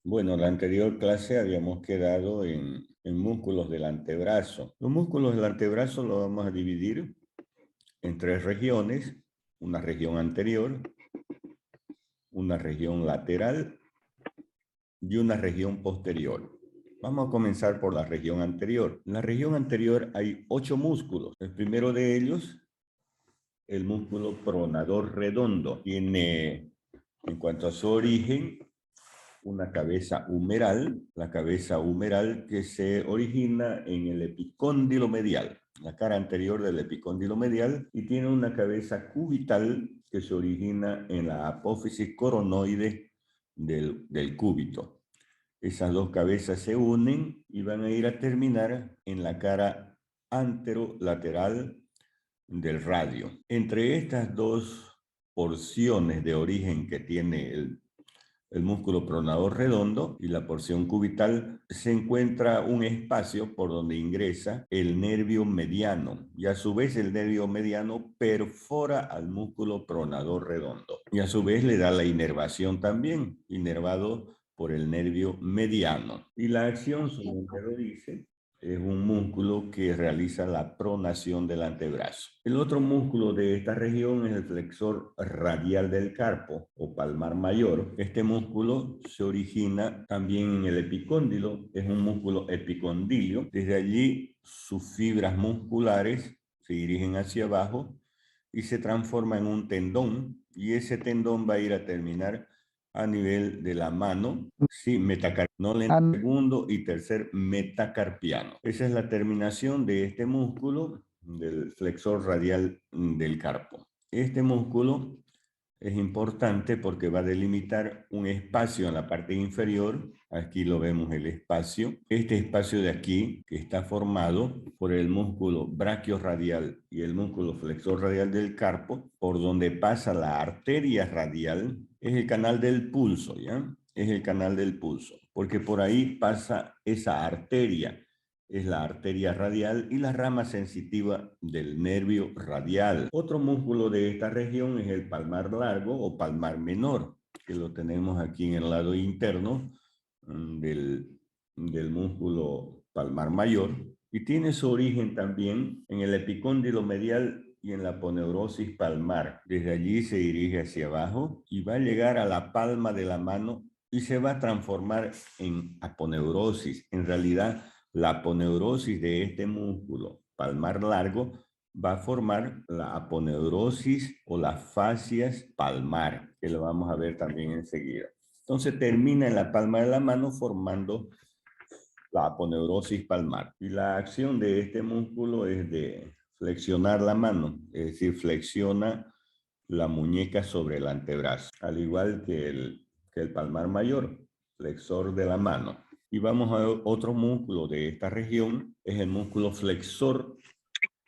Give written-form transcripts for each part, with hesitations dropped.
Bueno, en la anterior clase habíamos quedado en músculos del antebrazo. Los músculos del antebrazo los vamos a dividir en tres regiones: una región anterior, una región lateral y una región posterior. Vamos a comenzar por la región anterior. En la región anterior hay 8 músculos. El primero de ellos, el músculo pronador redondo, tiene, en cuanto a su origen, una cabeza humeral, la cabeza humeral que se origina en el epicóndilo medial, la cara anterior del epicóndilo medial, y tiene una cabeza cubital que se origina en la apófisis coronoide del cúbito. Esas dos cabezas se unen y van a ir a terminar en la cara anterolateral del radio. Entre estas dos porciones de origen que tiene el músculo pronador redondo y la porción cubital, se encuentra un espacio por donde ingresa el nervio mediano, y a su vez el nervio mediano perfora al músculo pronador redondo y a su vez le da la inervación también, inervado por el nervio mediano. Y la acción, su nombre lo dice, es un músculo que realiza la pronación del antebrazo. El otro músculo de esta región es el flexor radial del carpo o palmar mayor. Este músculo se origina también en el epicóndilo, es un músculo epicondilio. Desde allí sus fibras musculares se dirigen hacia abajo y se transforma en un tendón, y ese tendón va a ir a terminar a nivel de la mano, sí, no segundo y tercer metacarpiano. Esa es la terminación de este músculo del flexor radial del carpo. Este músculo es importante porque va a delimitar un espacio en la parte inferior. Aquí lo vemos, el espacio. Este espacio de aquí, que está formado por el músculo brachiorradial y el músculo flexor radial del carpo, por donde pasa la arteria radial, es el canal del pulso, ¿ya? Es el canal del pulso, porque por ahí pasa esa arteria. Es la arteria radial y la rama sensitiva del nervio radial. Otro músculo de esta región es el palmar largo o palmar menor, que lo tenemos aquí en el lado interno del músculo palmar mayor, y tiene su origen también en el epicóndilo medial y en la aponeurosis palmar. Desde allí se dirige hacia abajo y va a llegar a la palma de la mano y se va a transformar en aponeurosis. En realidad, la aponeurosis de este músculo palmar largo va a formar la aponeurosis o las fascias palmar, que lo vamos a ver también enseguida. Entonces termina en la palma de la mano formando la aponeurosis palmar. Y la acción de este músculo es de flexionar la mano, es decir, flexiona la muñeca sobre el antebrazo, al igual que el palmar mayor, flexor de la mano. Y vamos a ver otro músculo de esta región, es el músculo flexor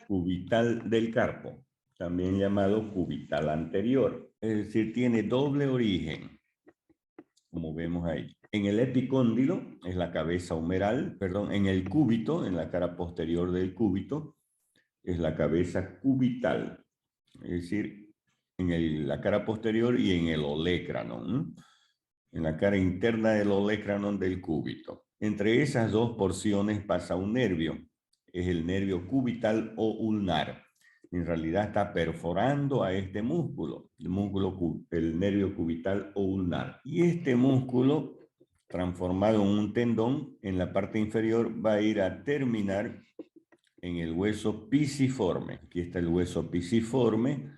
cubital del carpo, también llamado cubital anterior. Es decir, tiene doble origen, como vemos ahí. En el epicóndilo, es la cabeza humeral, perdón, en el cúbito, en la cara posterior del cúbito, es la cabeza cubital, es decir, en la cara posterior y en el olecranon, en la cara interna del olecranon del cúbito. Entre esas dos porciones pasa un nervio, es el nervio cubital o ulnar. En realidad está perforando a este músculo, el nervio cubital o ulnar. Y este músculo, transformado en un tendón, en la parte inferior va a ir a terminar en el hueso pisiforme. Aquí está el hueso pisiforme,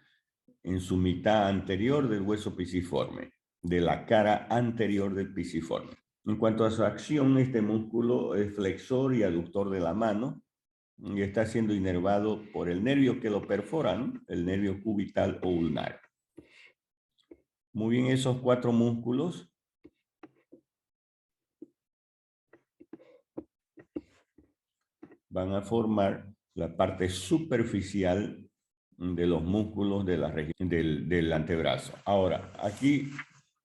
en su mitad anterior del hueso pisiforme, de la cara anterior del pisiforme. En cuanto a su acción, este músculo es flexor y aductor de la mano y está siendo inervado por el nervio que lo perfora, ¿no? El nervio cubital o ulnar. Muy bien, esos 4 músculos van a formar la parte superficial de los músculos de la región del antebrazo. Ahora, aquí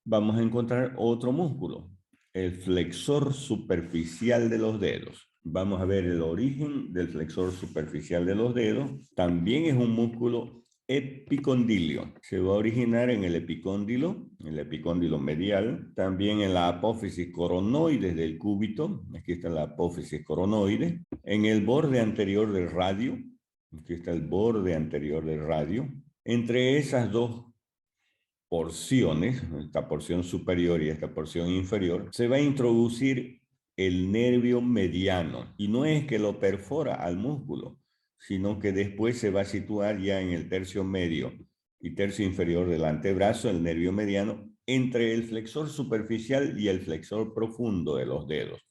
vamos a encontrar otro músculo, el flexor superficial de los dedos. Vamos a ver el origen del flexor superficial de los dedos. También es un músculo epicondilio. Se va a originar en el epicóndilo medial, también en la apófisis coronoide del cúbito, aquí está la apófisis coronoide, en el borde anterior del radio, aquí está el borde anterior del radio. Entre esas dos porciones, esta porción superior y esta porción inferior, se va a introducir el nervio mediano, y no es que lo perfora al músculo, sino que después se va a situar ya en el tercio medio y tercio inferior del antebrazo, el nervio mediano, entre el flexor superficial y el flexor profundo de los dedos,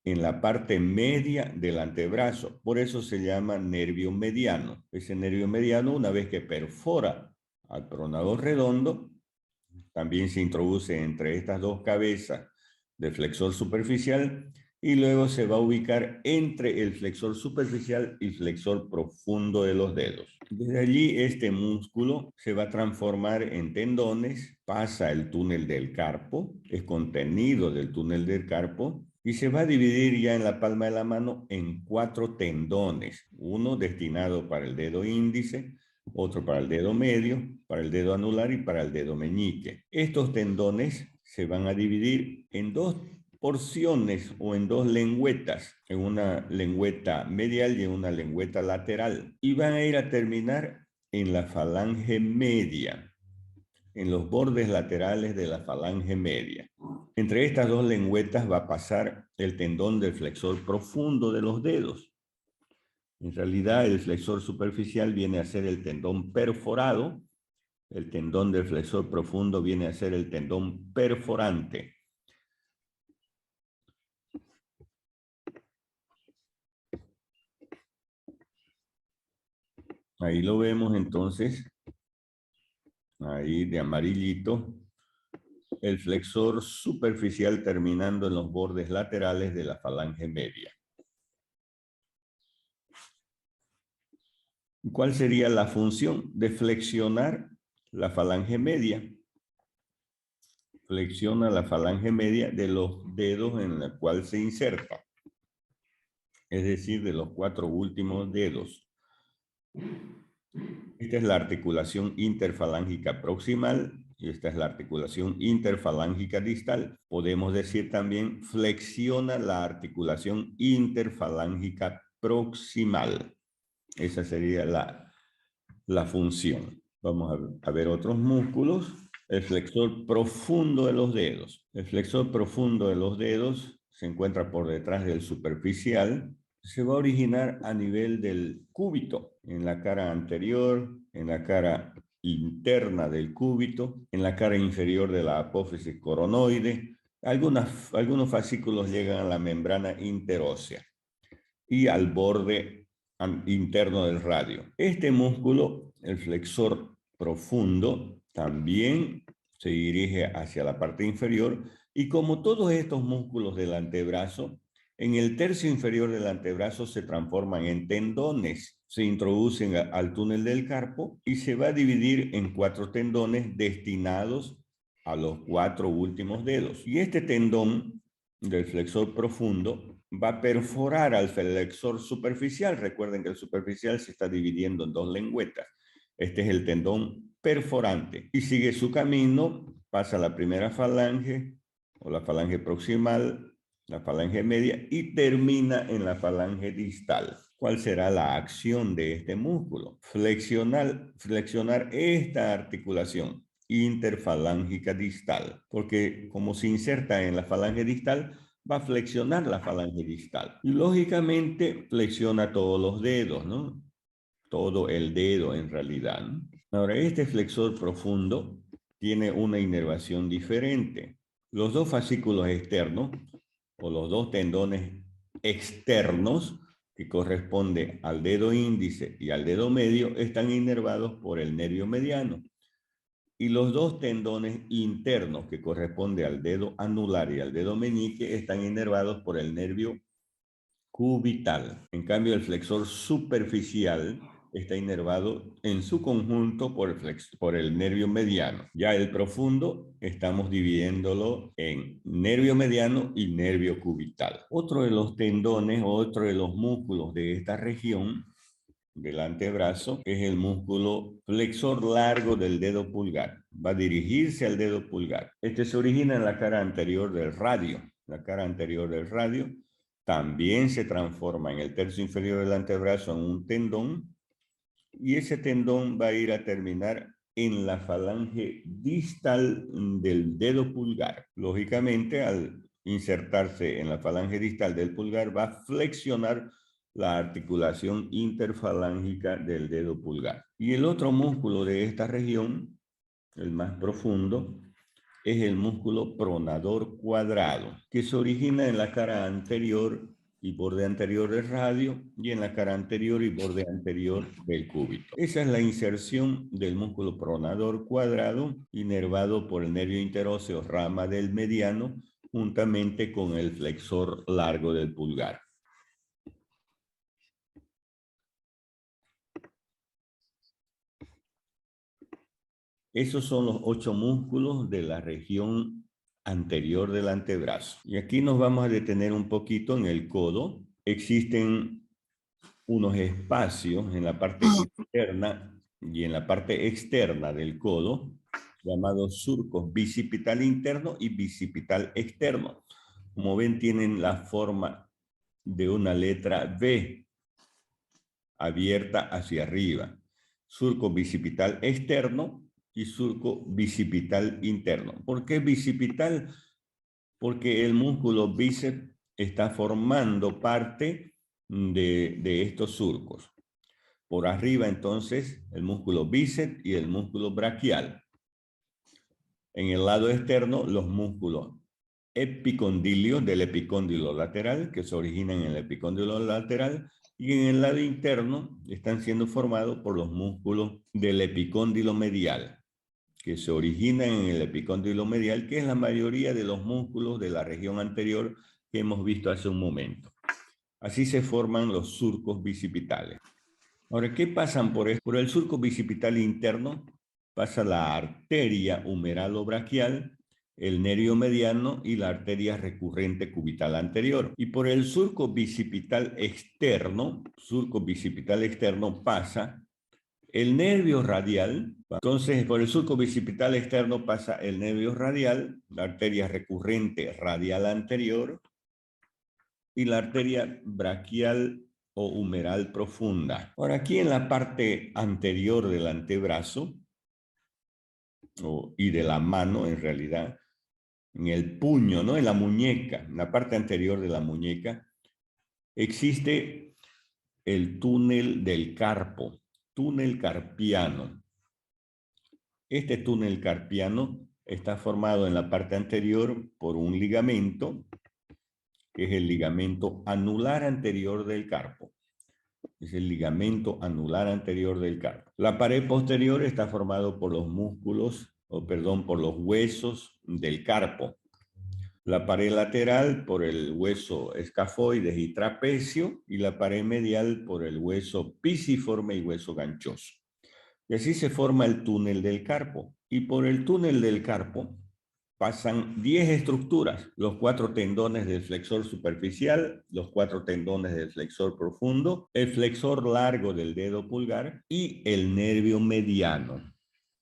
en la parte media del antebrazo. Por eso se llama nervio mediano. Ese nervio mediano, una vez que perfora al pronador redondo, también se introduce entre estas dos cabezas del flexor superficial y luego se va a ubicar entre el flexor superficial y flexor profundo de los dedos. Desde allí este músculo se va a transformar en tendones, pasa el túnel del carpo, es contenido del túnel del carpo y se va a dividir ya en la palma de la mano en 4 tendones, uno destinado para el dedo índice, otro para el dedo medio, para el dedo anular y para el dedo meñique. Estos tendones se van a dividir en 2 porciones o en 2 lengüetas, en una lengüeta medial y en una lengüeta lateral, y van a ir a terminar en la falange media, en los bordes laterales de la falange media. Entre estas 2 lengüetas va a pasar el tendón del flexor profundo de los dedos. En realidad, el flexor superficial viene a ser el tendón perforado, el tendón del flexor profundo viene a ser el tendón perforante. Ahí lo vemos entonces, ahí de amarillito, el flexor superficial terminando en los bordes laterales de la falange media. ¿Cuál sería la función de flexionar la falange media? Flexiona la falange media de los dedos en la cual se inserta, es decir, de los 4 últimos dedos. Esta es la articulación interfalángica proximal y esta es la articulación interfalángica distal. Podemos decir también flexiona la articulación interfalángica proximal. Esa sería la función. Vamos a ver otros músculos. El flexor profundo de los dedos. El flexor profundo de los dedos se encuentra por detrás del superficial. Se va a originar a nivel del cúbito, en la cara anterior, en la cara interna del cúbito, en la cara inferior de la apófisis coronoide. Algunos fascículos llegan a la membrana interósea y al borde interno del radio. Este músculo, el flexor profundo, también se dirige hacia la parte inferior y como todos estos músculos del antebrazo, en el tercio inferior del antebrazo se transforman en tendones, se introducen al túnel del carpo y se va a dividir en 4 tendones destinados a los 4 últimos dedos. Y este tendón del flexor profundo va a perforar al flexor superficial. Recuerden que el superficial se está dividiendo en 2 lengüetas. Este es el tendón perforante y sigue su camino, pasa la primera falange o la falange proximal, la falange media y termina en la falange distal. ¿Cuál será la acción de este músculo? Flexionar esta articulación interfalángica distal, porque como se inserta en la falange distal, va a flexionar la falange distal. Y lógicamente flexiona todos los dedos, ¿no? Todo el dedo en realidad, ¿no? Ahora, este flexor profundo tiene una inervación diferente. Los 2 fascículos externos, o los 2 tendones externos, que corresponde al dedo índice y al dedo medio, están inervados por el nervio mediano. Y los 2 tendones internos, que corresponde al dedo anular y al dedo meñique, están inervados por el nervio cubital. En cambio, el flexor superficial está inervado en su conjunto por el nervio mediano. Ya el profundo estamos dividiéndolo en nervio mediano y nervio cubital. Otro de los tendones, otro de los músculos de esta región del antebrazo es el músculo flexor largo del dedo pulgar. Va a dirigirse al dedo pulgar. Este se origina en la cara anterior del radio. La cara anterior del radio también se transforma en el tercio inferior del antebrazo en un tendón, y ese tendón va a ir a terminar en la falange distal del dedo pulgar. Lógicamente, al insertarse en la falange distal del pulgar, va a flexionar la articulación interfalángica del dedo pulgar. Y el otro músculo de esta región, el más profundo, es el músculo pronador cuadrado, que se origina en la cara anterior y borde anterior del radio, y en la cara anterior y borde anterior del cúbito. Esa es la inserción del músculo pronador cuadrado, inervado por el nervio interóseo rama del mediano, juntamente con el flexor largo del pulgar. Esos son los 8 músculos de la región anterior del antebrazo. Y aquí nos vamos a detener un poquito en el codo. Existen unos espacios en la parte interna y en la parte externa del codo, llamados surcos bicipital interno y bicipital externo. Como ven, tienen la forma de una letra V abierta hacia arriba. Surco bicipital externo y surco bicipital interno. ¿Por qué bicipital? Porque el músculo bíceps está formando parte de estos surcos. Por arriba, entonces, el músculo bíceps y el músculo braquial. En el lado externo, los músculos epicondilios del epicóndilo lateral, que se originan en el epicóndilo lateral, y en el lado interno están siendo formados por los músculos del epicóndilo medial, que se originan en el epicóndilo medial, que es la mayoría de los músculos de la región anterior que hemos visto hace un momento. Así se forman los surcos bicipitales. Ahora, ¿qué pasan por esto? Por el surco bicipital interno pasa la arteria humeralo-braquial, el nervio mediano y la arteria recurrente cubital anterior. Y por el surco bicipital externo pasa el nervio radial. Entonces, por el surco bicipital externo pasa el nervio radial, la arteria recurrente radial anterior y la arteria braquial o humeral profunda. Ahora, aquí en la parte anterior del antebrazo, y de la mano en realidad, en el puño, ¿no? En la muñeca, en la parte anterior de la muñeca, existe el túnel del carpo, túnel carpiano. Este túnel carpiano está formado en la parte anterior por un ligamento, que es el ligamento anular anterior del carpo. Es el ligamento anular anterior del carpo. La pared posterior está formado por los músculos, por los huesos del carpo. La pared lateral por el hueso escafoides y trapecio, y la pared medial por el hueso pisiforme y hueso ganchoso. Y así se forma el túnel del carpo. Y por el túnel del carpo pasan 10 estructuras: los 4 tendones del flexor superficial, los 4 tendones del flexor profundo, el flexor largo del dedo pulgar y el nervio mediano.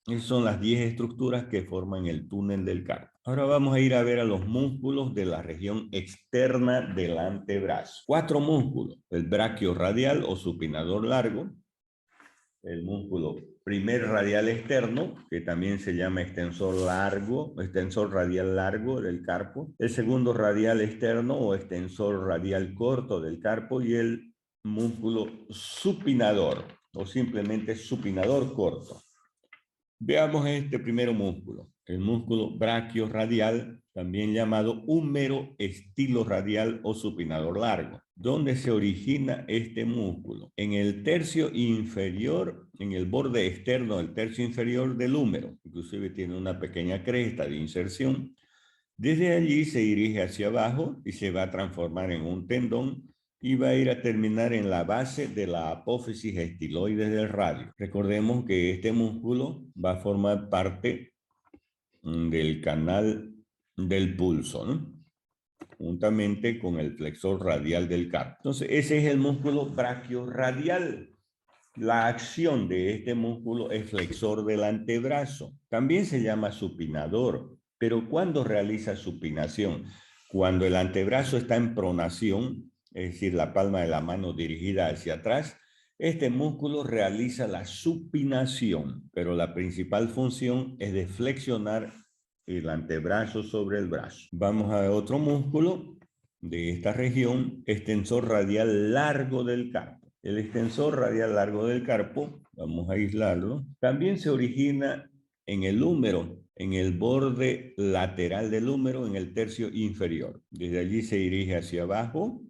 Esas son las 10 estructuras que forman el túnel del carpo. Ahora vamos a ir a ver a los músculos de la región externa del antebrazo. 4 músculos: el braquio radial o supinador largo, el músculo primer radial externo, que también se llama extensor radial largo del carpo, el segundo radial externo o extensor radial corto del carpo, y el músculo supinador o simplemente supinador corto. Veamos este primero músculo, el músculo braquiorradial, también llamado húmero estilo radial o supinador largo. ¿Dónde se origina este músculo? En el tercio inferior, en el borde externo del tercio inferior del húmero. Inclusive tiene una pequeña cresta de inserción. Desde allí se dirige hacia abajo y se va a transformar en un tendón, y va a ir a terminar en la base de la apófisis estiloides del radio. Recordemos que este músculo va a formar parte del canal del pulso, ¿no? Juntamente con el flexor radial del carpo. Entonces, ese es el músculo braquiorradial. La acción de este músculo es flexor del antebrazo. También se llama supinador. Pero ¿cuándo realiza supinación? Cuando el antebrazo está en pronación, es decir, la palma de la mano dirigida hacia atrás, este músculo realiza la supinación, pero la principal función es de flexionar el antebrazo sobre el brazo. Vamos a otro músculo de esta región, extensor radial largo del carpo. El extensor radial largo del carpo, vamos a aislarlo, también se origina en el húmero, en el borde lateral del húmero, en el tercio inferior. Desde allí se dirige hacia abajo,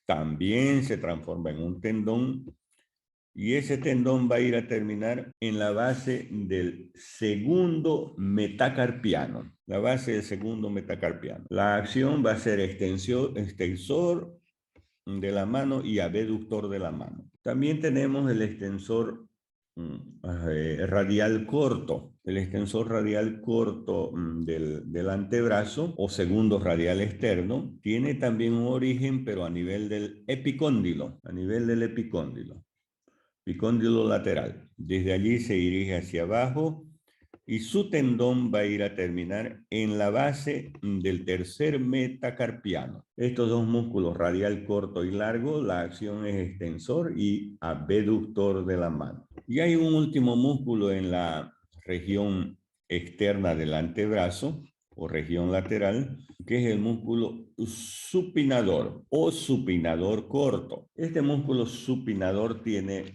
también se transforma en un tendón y ese tendón va a ir a terminar en la base del segundo metacarpiano. La base del segundo metacarpiano. La acción va a ser extensor de la mano y abductor de la mano. También tenemos el extensor radial corto. El extensor radial corto del antebrazo o segundo radial externo tiene también un origen, pero a nivel del epicóndilo. A nivel del epicóndilo. Epicóndilo lateral. Desde allí se dirige hacia abajo y su tendón va a ir a terminar en la base del tercer metacarpiano. Estos dos músculos, radial corto y largo, la acción es extensor y abductor de la mano. Y hay un último músculo en la región externa del antebrazo o región lateral, que es el músculo supinador o supinador corto. Este músculo supinador tiene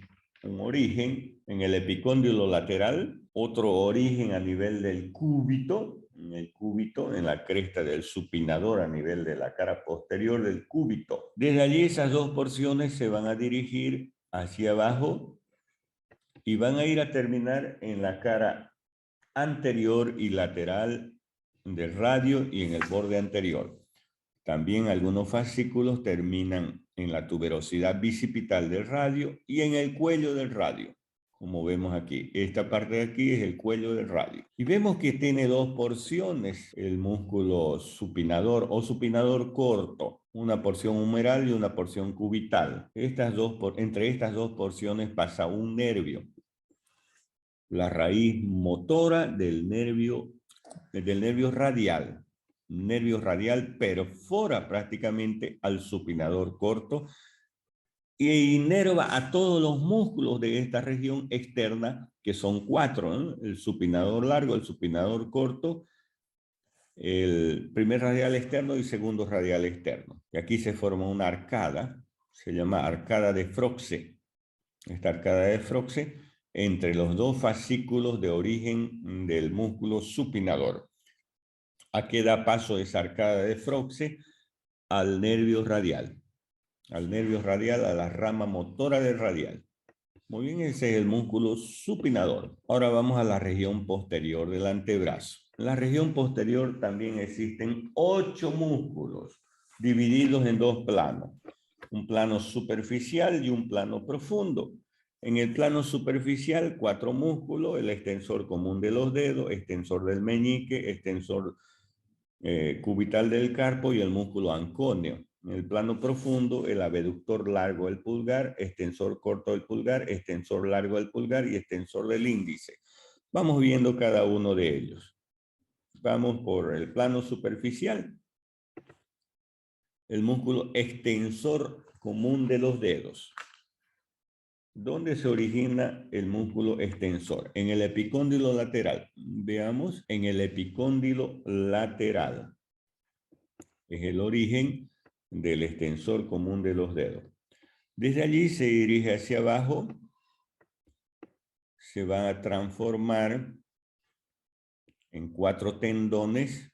un origen en el epicóndilo lateral, otro origen a nivel del cúbito, en la cresta del supinador a nivel de la cara posterior del cúbito. Desde allí esas dos porciones se van a dirigir hacia abajo y van a ir a terminar en la cara anterior y lateral del radio y en el borde anterior. También algunos fascículos terminan en la tuberosidad bicipital del radio y en el cuello del radio, como vemos aquí. Esta parte de aquí es el cuello del radio. Y vemos que tiene dos porciones, el músculo supinador o supinador corto, una porción humeral y una porción cubital. Entre estas dos porciones pasa un nervio, la raíz motora del nervio radial. Nervio radial perfora prácticamente al supinador corto e inerva a todos los músculos de esta región externa, que son 4, ¿no? El supinador largo, el supinador corto, el primer radial externo y segundo radial externo. Y aquí se forma una arcada, se llama arcada de Froxe. Esta arcada de Froxe entre los dos fascículos de origen del músculo supinador. Aquí da paso esa arcada de Froxe al nervio radial. Al nervio radial, a la rama motora del radial. Muy bien, ese es el músculo supinador. Ahora vamos a la región posterior del antebrazo. En la región posterior también existen 8 músculos divididos en 2 planos. Un plano superficial y un plano profundo. En el plano superficial, 4 músculos, el extensor común de los dedos, extensor del meñique, extensor cubital del carpo y el músculo ancóneo. En el plano profundo, el abductor largo del pulgar, extensor corto del pulgar, extensor largo del pulgar y extensor del índice. Vamos viendo cada uno de ellos. Vamos por el plano superficial. El músculo extensor común de los dedos. ¿Dónde se origina el músculo extensor? En el epicóndilo lateral. Veamos, en el epicóndilo lateral. Es el origen del extensor común de los dedos. Desde allí se dirige hacia abajo, se va a transformar en 4 tendones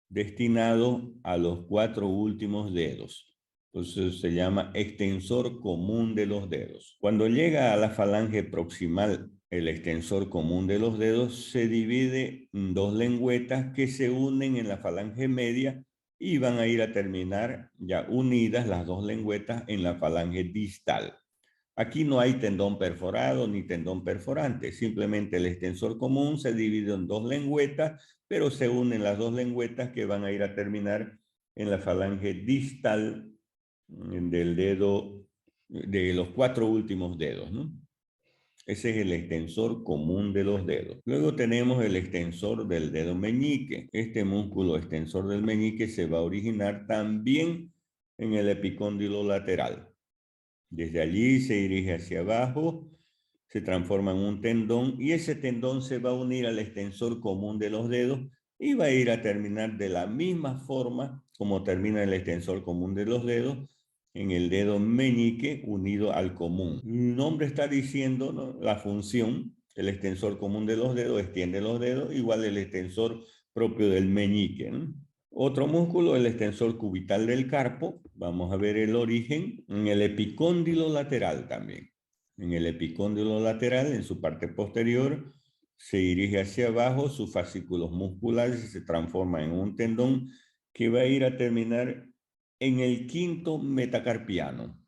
destinados a los 4 últimos dedos. Entonces se llama extensor común de los dedos. Cuando llega a la falange proximal, el extensor común de los dedos se divide en 2 lengüetas que se unen en la falange media y van a ir a terminar ya unidas las 2 lengüetas en la falange distal. Aquí no hay tendón perforado ni tendón perforante, simplemente el extensor común se divide en 2 lengüetas, pero se unen las 2 lengüetas que van a ir a terminar en la falange distal del dedo de los 4 últimos dedos, ¿no? Ese es el extensor común de los dedos. Luego tenemos el extensor del dedo meñique. Este músculo extensor del meñique se va a originar también en el epicóndilo lateral. Desde allí se dirige hacia abajo, se transforma en un tendón y ese tendón se va a unir al extensor común de los dedos y va a ir a terminar de la misma forma como termina el extensor común de los dedos, en el dedo meñique unido al común. El nombre está diciendo, ¿no?, la función. El extensor común de los dedos extiende los dedos, igual el extensor propio del meñique, ¿no? Otro músculo, el extensor cubital del carpo. Vamos a ver el origen en el epicóndilo lateral también. En el epicóndilo lateral, en su parte posterior, se dirige hacia abajo, sus fascículos musculares se transforman en un tendón que va a ir a terminar en el quinto metacarpiano.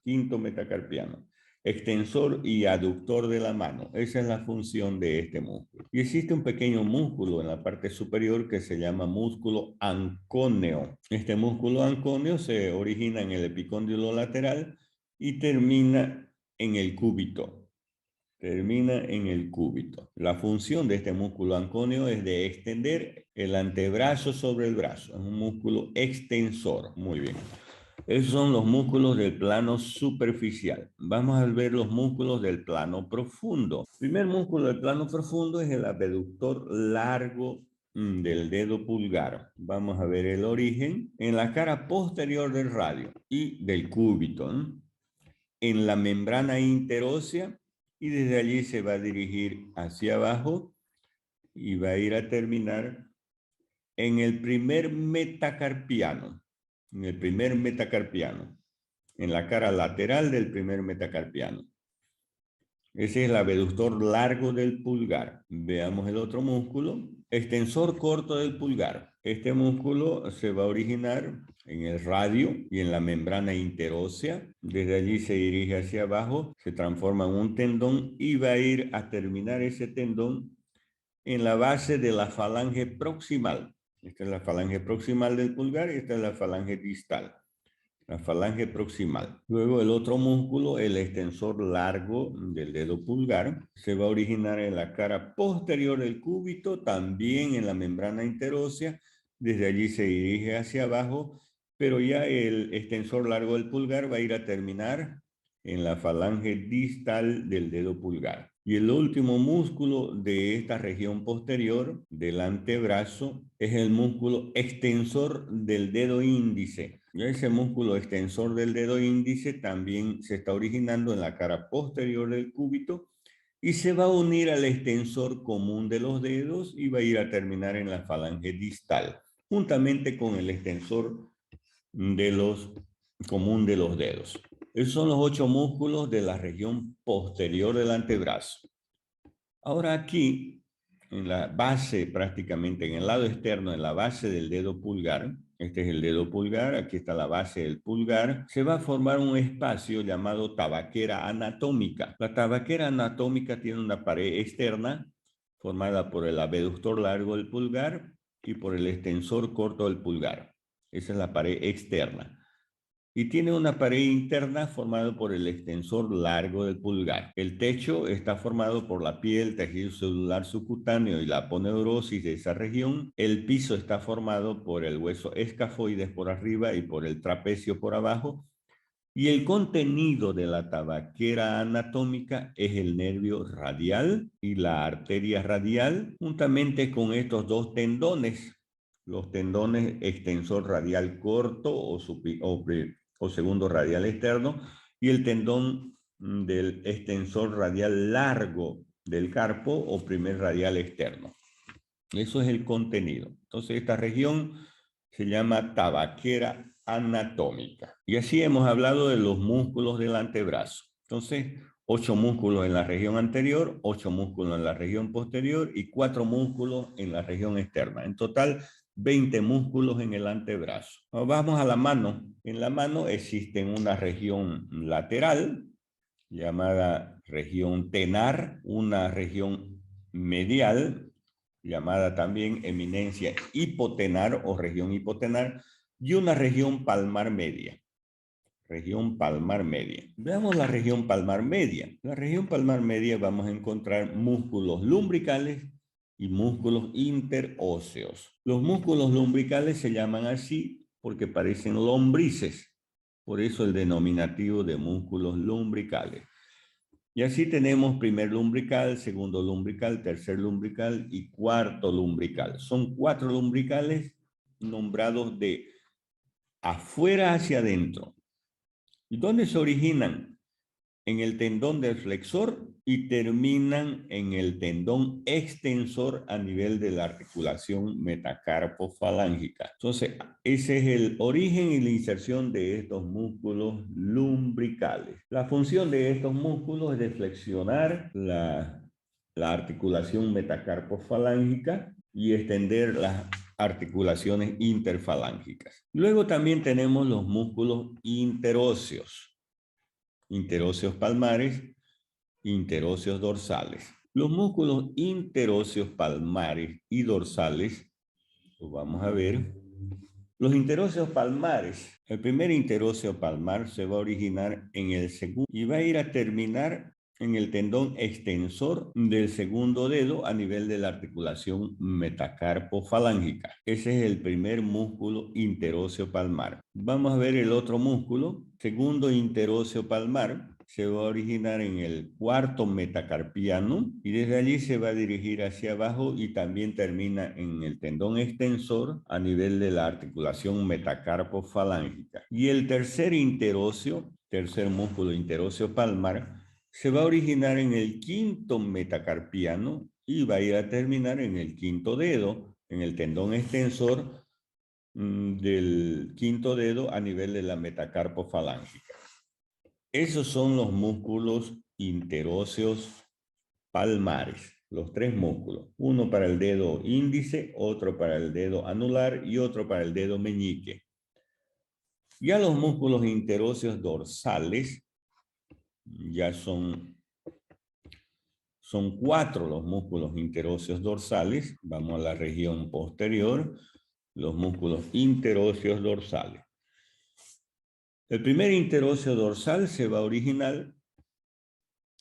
Extensor y aductor de la mano. Esa es la función de este músculo. Y existe un pequeño músculo en la parte superior que se llama músculo ancóneo. Este músculo ancóneo se origina en el epicóndilo lateral y termina en el cúbito. La función de este músculo ancóneo es de extender el antebrazo sobre el brazo. Es un músculo extensor. Muy bien. Esos son los músculos del plano superficial. Vamos a ver los músculos del plano profundo. El primer músculo del plano profundo es el abductor largo del dedo pulgar. Vamos a ver el origen en la cara posterior del radio y del cúbito, ¿no?, en la membrana interósea, y desde allí se va a dirigir hacia abajo y va a ir a terminar en el primer metacarpiano. En la cara lateral del primer metacarpiano. Ese es el abductor largo del pulgar. Veamos el otro músculo. Extensor corto del pulgar. Este músculo se va a originar en el radio y en la membrana interósea. Desde allí se dirige hacia abajo, se transforma en un tendón y va a ir a terminar ese tendón en la base de la falange proximal. Esta es la falange proximal del pulgar y esta es la falange distal. La falange proximal. Luego el otro músculo, el extensor largo del dedo pulgar, se va a originar en la cara posterior del cúbito, también en la membrana interósea. Desde allí se dirige hacia abajo, pero ya el extensor largo del pulgar va a ir a terminar en la falange distal del dedo pulgar. Y el último músculo de esta región posterior del antebrazo es el músculo extensor del dedo índice. Ya ese músculo extensor del dedo índice también se está originando en la cara posterior del cúbito y se va a unir al extensor común de los dedos y va a ir a terminar en la falange distal, juntamente con el extensor común de los dedos. Esos son los 8 músculos de la región posterior del antebrazo. Ahora aquí, en la base prácticamente, en el lado externo, en la base del dedo pulgar, este es el dedo pulgar, aquí está la base del pulgar, se va a formar un espacio llamado tabaquera anatómica. La tabaquera anatómica tiene una pared externa formada por el abductor largo del pulgar y por el extensor corto del pulgar. Esa es la pared externa. Y tiene una pared interna formada por el extensor largo del pulgar. El techo está formado por la piel, tejido celular subcutáneo y la aponeurosis de esa región. El piso está formado por el hueso escafoides por arriba y por el trapecio por abajo. Y el contenido de la tabaquera anatómica es el nervio radial y la arteria radial, juntamente con estos dos tendones. Los tendones extensor radial corto o segundo radial externo y el tendón del extensor radial largo del carpo o primer radial externo. Eso es el contenido. Entonces esta región se llama tabaquera anatómica. Y así hemos hablado de los músculos del antebrazo. Entonces, 8 músculos en la región anterior, 8 músculos en la región posterior y 4 músculos en la región externa. En total, 20 músculos en el antebrazo. Vamos a la mano. En la mano existe una región lateral llamada región tenar, una región medial llamada también eminencia hipotenar o región hipotenar y una región palmar media. Región palmar media. Veamos la región palmar media. La región palmar media vamos a encontrar músculos lumbricales y músculos interóseos. Los músculos lumbricales se llaman así porque parecen lombrices. Por eso el denominativo de músculos lumbricales. Y así tenemos primer lumbrical, segundo lumbrical, tercer lumbrical y cuarto lumbrical. Son 4 lumbricales nombrados de afuera hacia adentro. ¿Y dónde se originan? En el tendón del flexor y terminan en el tendón extensor a nivel de la articulación metacarpofalángica. Entonces, ese es el origen y la inserción de estos músculos lumbricales. La función de estos músculos es de flexionar la articulación metacarpofalángica y extender las articulaciones interfalángicas. Luego también tenemos los músculos interóseos. Interóseos palmares, interóseos dorsales. Los músculos interóseos palmares y dorsales, los vamos a ver. Los interóseos palmares, el primer interóseo palmar se va a originar en el segundo y va a ir a terminar en el tendón extensor del segundo dedo a nivel de la articulación metacarpofalángica. Ese es el primer músculo interóseo palmar. Vamos a ver el otro músculo, segundo interóseo palmar. Se va a originar en el cuarto metacarpiano y desde allí se va a dirigir hacia abajo y también termina en el tendón extensor a nivel de la articulación metacarpofalángica. Y el tercer interóseo, tercer músculo interóseo palmar, se va a originar en el quinto metacarpiano y va a ir a terminar en el quinto dedo, en el tendón extensor del quinto dedo a nivel de la metacarpofalángica. Esos son los músculos interóseos palmares, los 3 músculos. Uno para el dedo índice, otro para el dedo anular y otro para el dedo meñique. Ya los músculos interóseos dorsales, ya son 4 los músculos interóseos dorsales. Vamos a la región posterior, los músculos interóseos dorsales. El primer interóseo dorsal se va a originar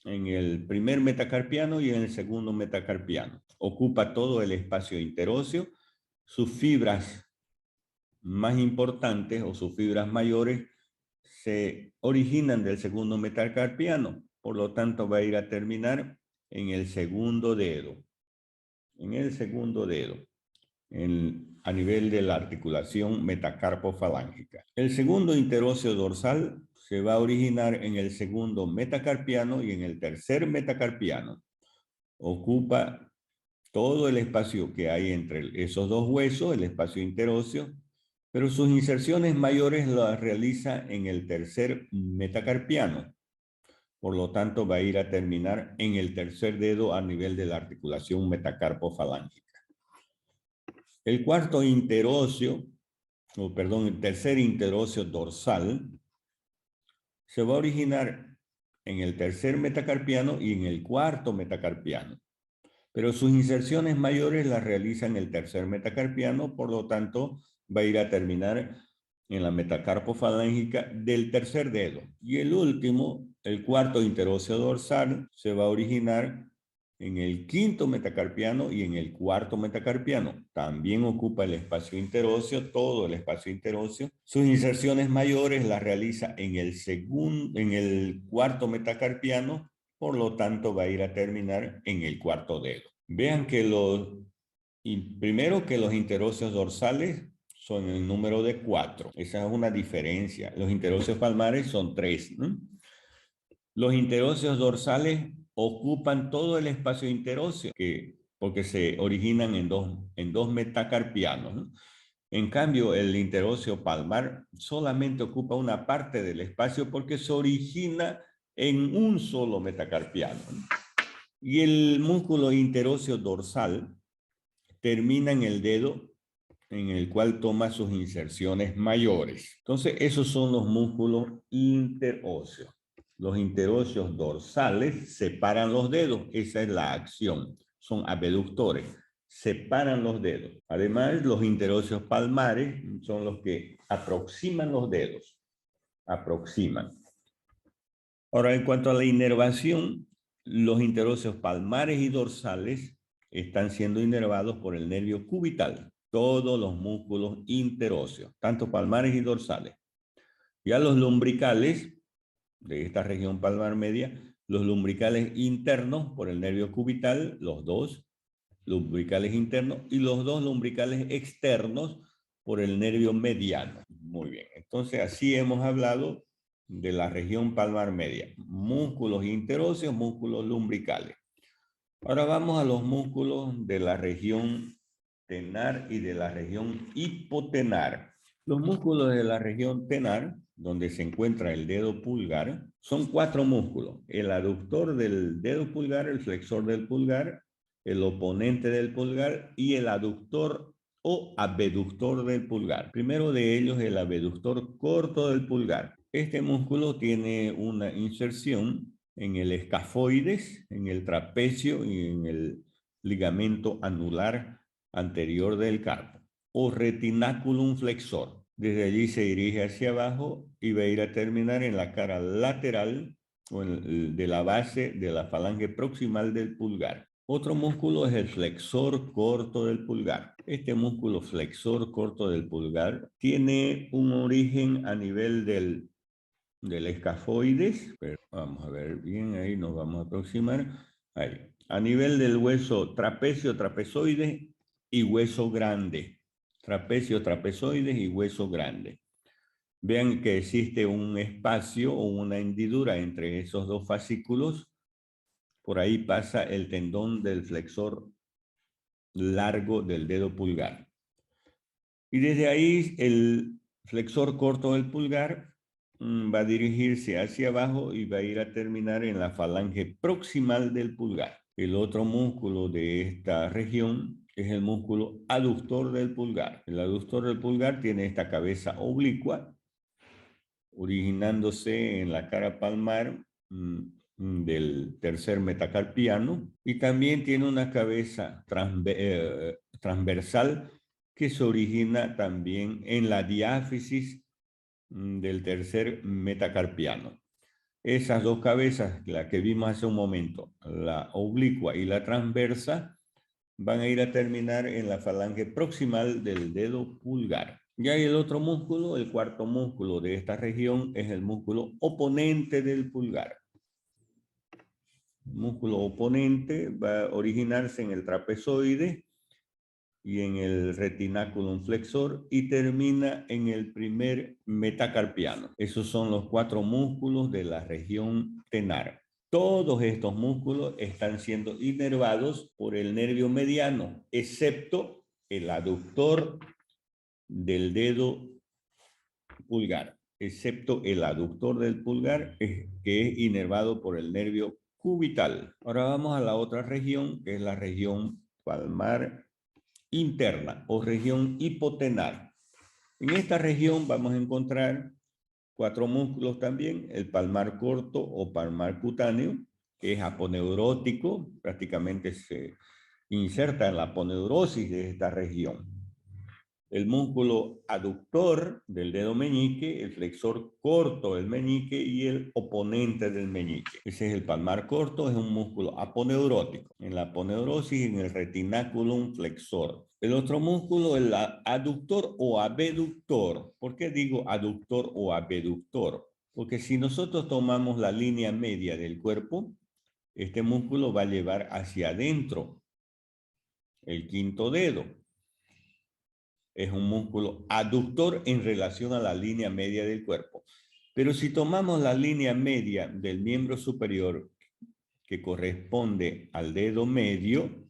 en el primer metacarpiano y en el segundo metacarpiano. Ocupa todo el espacio interóseo. Sus fibras más importantes o sus fibras mayores se originan del segundo metacarpiano. Por lo tanto, va a ir a terminar en el segundo dedo. En el segundo dedo. A nivel de la articulación metacarpofalángica. El segundo interóseo dorsal se va a originar en el segundo metacarpiano y en el tercer metacarpiano. Ocupa todo el espacio que hay entre esos dos huesos, el espacio interóseo, pero sus inserciones mayores las realiza en el tercer metacarpiano. Por lo tanto, va a ir a terminar en el tercer dedo a nivel de la articulación metacarpofalángica. El cuarto interóseo, el tercer interóseo dorsal, se va a originar en el tercer metacarpiano y en el cuarto metacarpiano. Pero sus inserciones mayores las realiza en el tercer metacarpiano, por lo tanto, va a ir a terminar en la metacarpofalángica del tercer dedo. Y el último, el cuarto interóseo dorsal, se va a originar en el quinto metacarpiano y en el cuarto metacarpiano. También ocupa el espacio interóseo, todo el espacio interóseo. Sus inserciones mayores las realiza en el cuarto metacarpiano, por lo tanto va a ir a terminar en el cuarto dedo. Vean que primero que los interóseos dorsales son el número de 4. Esa es una diferencia. Los interóseos palmares son 3, ¿no? Los interóseos dorsales ocupan todo el espacio interóseo porque se originan en dos metacarpianos, ¿no? En cambio, el interóseo palmar solamente ocupa una parte del espacio porque se origina en un solo metacarpiano, ¿no? Y el músculo interóseo dorsal termina en el dedo en el cual toma sus inserciones mayores. Entonces, esos son los músculos interóseos. Los interóseos dorsales separan los dedos. Esa es la acción. Son abductores. Separan los dedos. Además, los interóseos palmares son los que aproximan los dedos. aproximan. Ahora, en cuanto a la inervación, los interóseos palmares y dorsales están siendo inervados por el nervio cubital. Todos los músculos interóseos, tanto palmares y dorsales. Ya los lumbricales de esta región palmar media, los lumbricales internos por el nervio cubital, los dos lumbricales internos, y los dos lumbricales externos por el nervio mediano. Muy bien, entonces así hemos hablado de la región palmar media. Músculos interóseos, músculos lumbricales. Ahora vamos a los músculos de la región tenar y de la región hipotenar. Los músculos de la región tenar, donde se encuentra el dedo pulgar, son 4 músculos. El aductor del dedo pulgar, el flexor del pulgar, el oponente del pulgar y el aductor o abductor del pulgar. Primero de ellos, el abductor corto del pulgar. Este músculo tiene una inserción en el escafoides, en el trapecio y en el ligamento anular anterior del carpo, o retinaculum flexor. Desde allí se dirige hacia abajo y va a ir a terminar en la cara lateral o de la base de la falange proximal del pulgar. Otro músculo es el flexor corto del pulgar. Este músculo flexor corto del pulgar tiene un origen a nivel del escafoides. Pero vamos a ver bien, ahí nos vamos a aproximar. Ahí. A nivel del hueso trapecio, trapezoides y hueso grande. Trapecio, trapezoides y hueso grande. Vean que existe un espacio o una hendidura entre esos dos fascículos. Por ahí pasa el tendón del flexor largo del dedo pulgar. Y desde ahí el flexor corto del pulgar va a dirigirse hacia abajo y va a ir a terminar en la falange proximal del pulgar. El otro músculo de esta región es el músculo aductor del pulgar. El aductor del pulgar tiene esta cabeza oblicua, originándose en la cara palmar del tercer metacarpiano, y también tiene una cabeza transversal que se origina también en la diáfisis del tercer metacarpiano. Esas dos cabezas, la que vimos hace un momento, la oblicua y la transversa, van a ir a terminar en la falange proximal del dedo pulgar. Y hay el otro músculo, el cuarto músculo de esta región, es el músculo oponente del pulgar. El músculo oponente va a originarse en el trapezoide y en el retinaculum flexor y termina en el primer metacarpiano. Esos son los 4 músculos de la región tenar. Todos estos músculos están siendo inervados por el nervio mediano, excepto el aductor del dedo pulgar, excepto el aductor del pulgar, que es inervado por el nervio cubital. Ahora vamos a la otra región, que es la región palmar interna o región hipotenar. En esta región vamos a encontrar 4 músculos también, el palmar corto o palmar cutáneo, que es aponeurótico, prácticamente se inserta en la aponeurosis de esta región. El músculo aductor del dedo meñique, el flexor corto del meñique y el oponente del meñique. Ese es el palmar corto, es un músculo aponeurótico. En la aponeurosis, en el retinaculum flexor. El otro músculo es el aductor o abductor. ¿Por qué digo aductor o abductor? Porque si nosotros tomamos la línea media del cuerpo, este músculo va a llevar hacia adentro el quinto dedo. Es un músculo aductor en relación a la línea media del cuerpo. Pero si tomamos la línea media del miembro superior, que corresponde al dedo medio,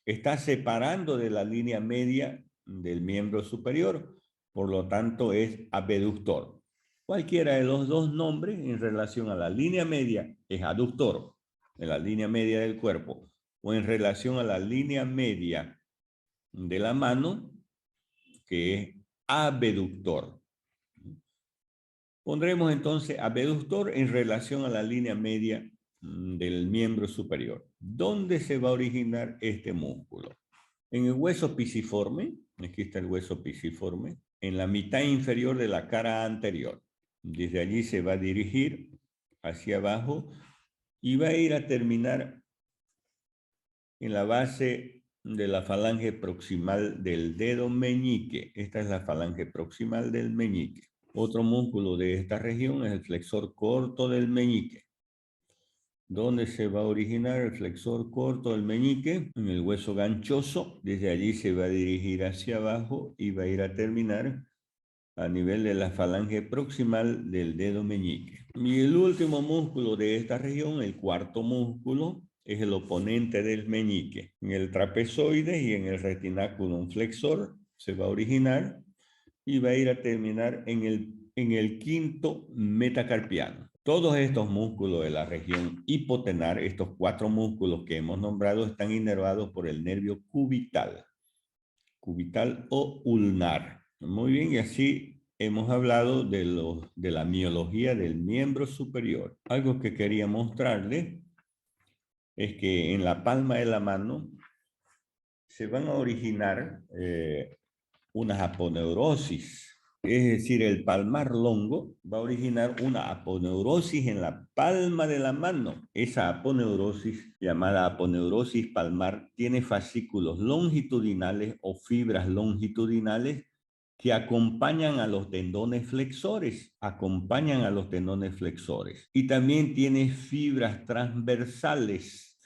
está separando de la línea media del miembro superior, por lo tanto es abductor. Cualquiera de los dos nombres en relación a la línea media es aductor, en la línea media del cuerpo, o en relación a la línea media de la mano, que es abductor. Pondremos entonces abductor en relación a la línea media del miembro superior. ¿Dónde se va a originar este músculo? En el hueso pisiforme, aquí está el hueso pisiforme, en la mitad inferior de la cara anterior. Desde allí se va a dirigir hacia abajo y va a ir a terminar en la base de la falange proximal del dedo meñique. Esta es la falange proximal del meñique. Otro músculo de esta región es el flexor corto del meñique. ¿Dónde se va a originar el flexor corto del meñique? En el hueso ganchoso. Desde allí se va a dirigir hacia abajo y va a ir a terminar a nivel de la falange proximal del dedo meñique. Y el último músculo de esta región, el cuarto músculo, es el oponente del meñique. En el trapezoide y en el retinaculum flexor se va a originar y va a ir a terminar en el quinto metacarpiano. Todos estos músculos de la región hipotenar, estos 4 músculos que hemos nombrado, están inervados por el nervio cubital o ulnar. Muy bien, y así hemos hablado de la miología del miembro superior. Algo que quería mostrarle es que en la palma de la mano se van a originar unas aponeurosis. Es decir, el palmar longo va a originar una aponeurosis en la palma de la mano. Esa aponeurosis, llamada aponeurosis palmar, tiene fascículos longitudinales o fibras longitudinales que acompañan a los tendones flexores, Y también tiene fibras transversales.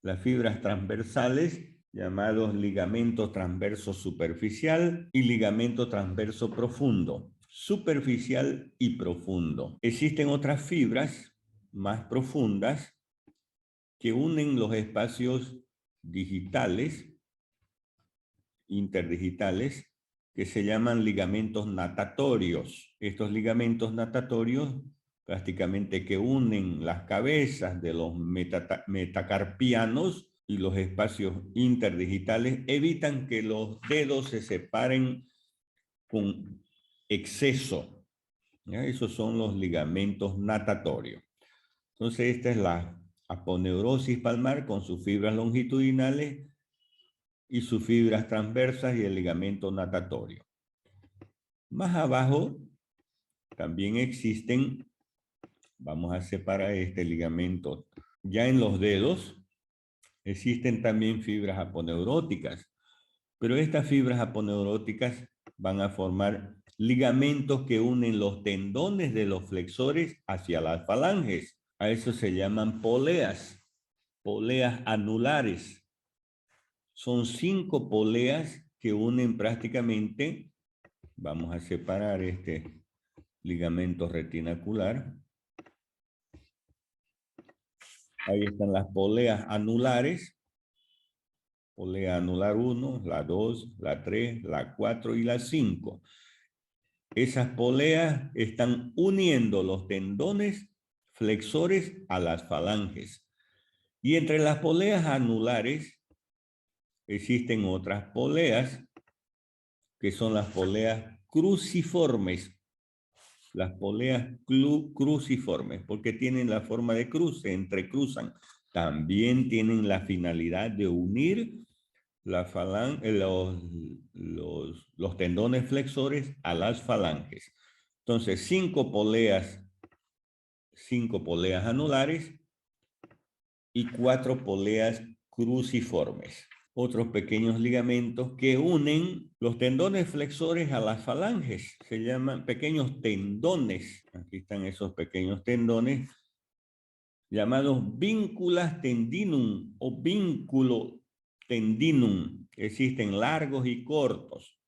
Las fibras transversales, llamados ligamento transverso superficial y ligamento transverso profundo, superficial y profundo. Existen otras fibras más profundas que unen los espacios digitales, interdigitales, que se llaman ligamentos natatorios. Estos ligamentos natatorios prácticamente que unen las cabezas de los metacarpianos y los espacios interdigitales evitan que los dedos se separen con exceso. ¿Ya? Esos son los ligamentos natatorios. Entonces esta es la aponeurosis palmar con sus fibras longitudinales y sus fibras transversas y el ligamento natatorio. Más abajo también existen, vamos a separar este ligamento, ya en los dedos existen también fibras aponeuróticas, pero estas fibras aponeuróticas van a formar ligamentos que unen los tendones de los flexores hacia las falanges. A eso se llaman poleas anulares. Son 5 poleas que unen prácticamente, vamos a separar este ligamento retinacular. Ahí están las poleas anulares. Polea anular 1, la 2, la 3, la 4 y la 5. Esas poleas están uniendo los tendones flexores a las falanges. Y entre las poleas anulares existen otras poleas que son las poleas cruciformes. Las poleas cruciformes, porque tienen la forma de cruz, se entrecruzan. También tienen la finalidad de unir los tendones flexores a las falanges. Entonces, 5 poleas anulares y 4 poleas cruciformes. Otros pequeños ligamentos que unen los tendones flexores a las falanges. Se llaman pequeños tendones. Aquí están esos pequeños tendones llamados vínculas tendinum o vínculo tendinum. Existen largos y cortos,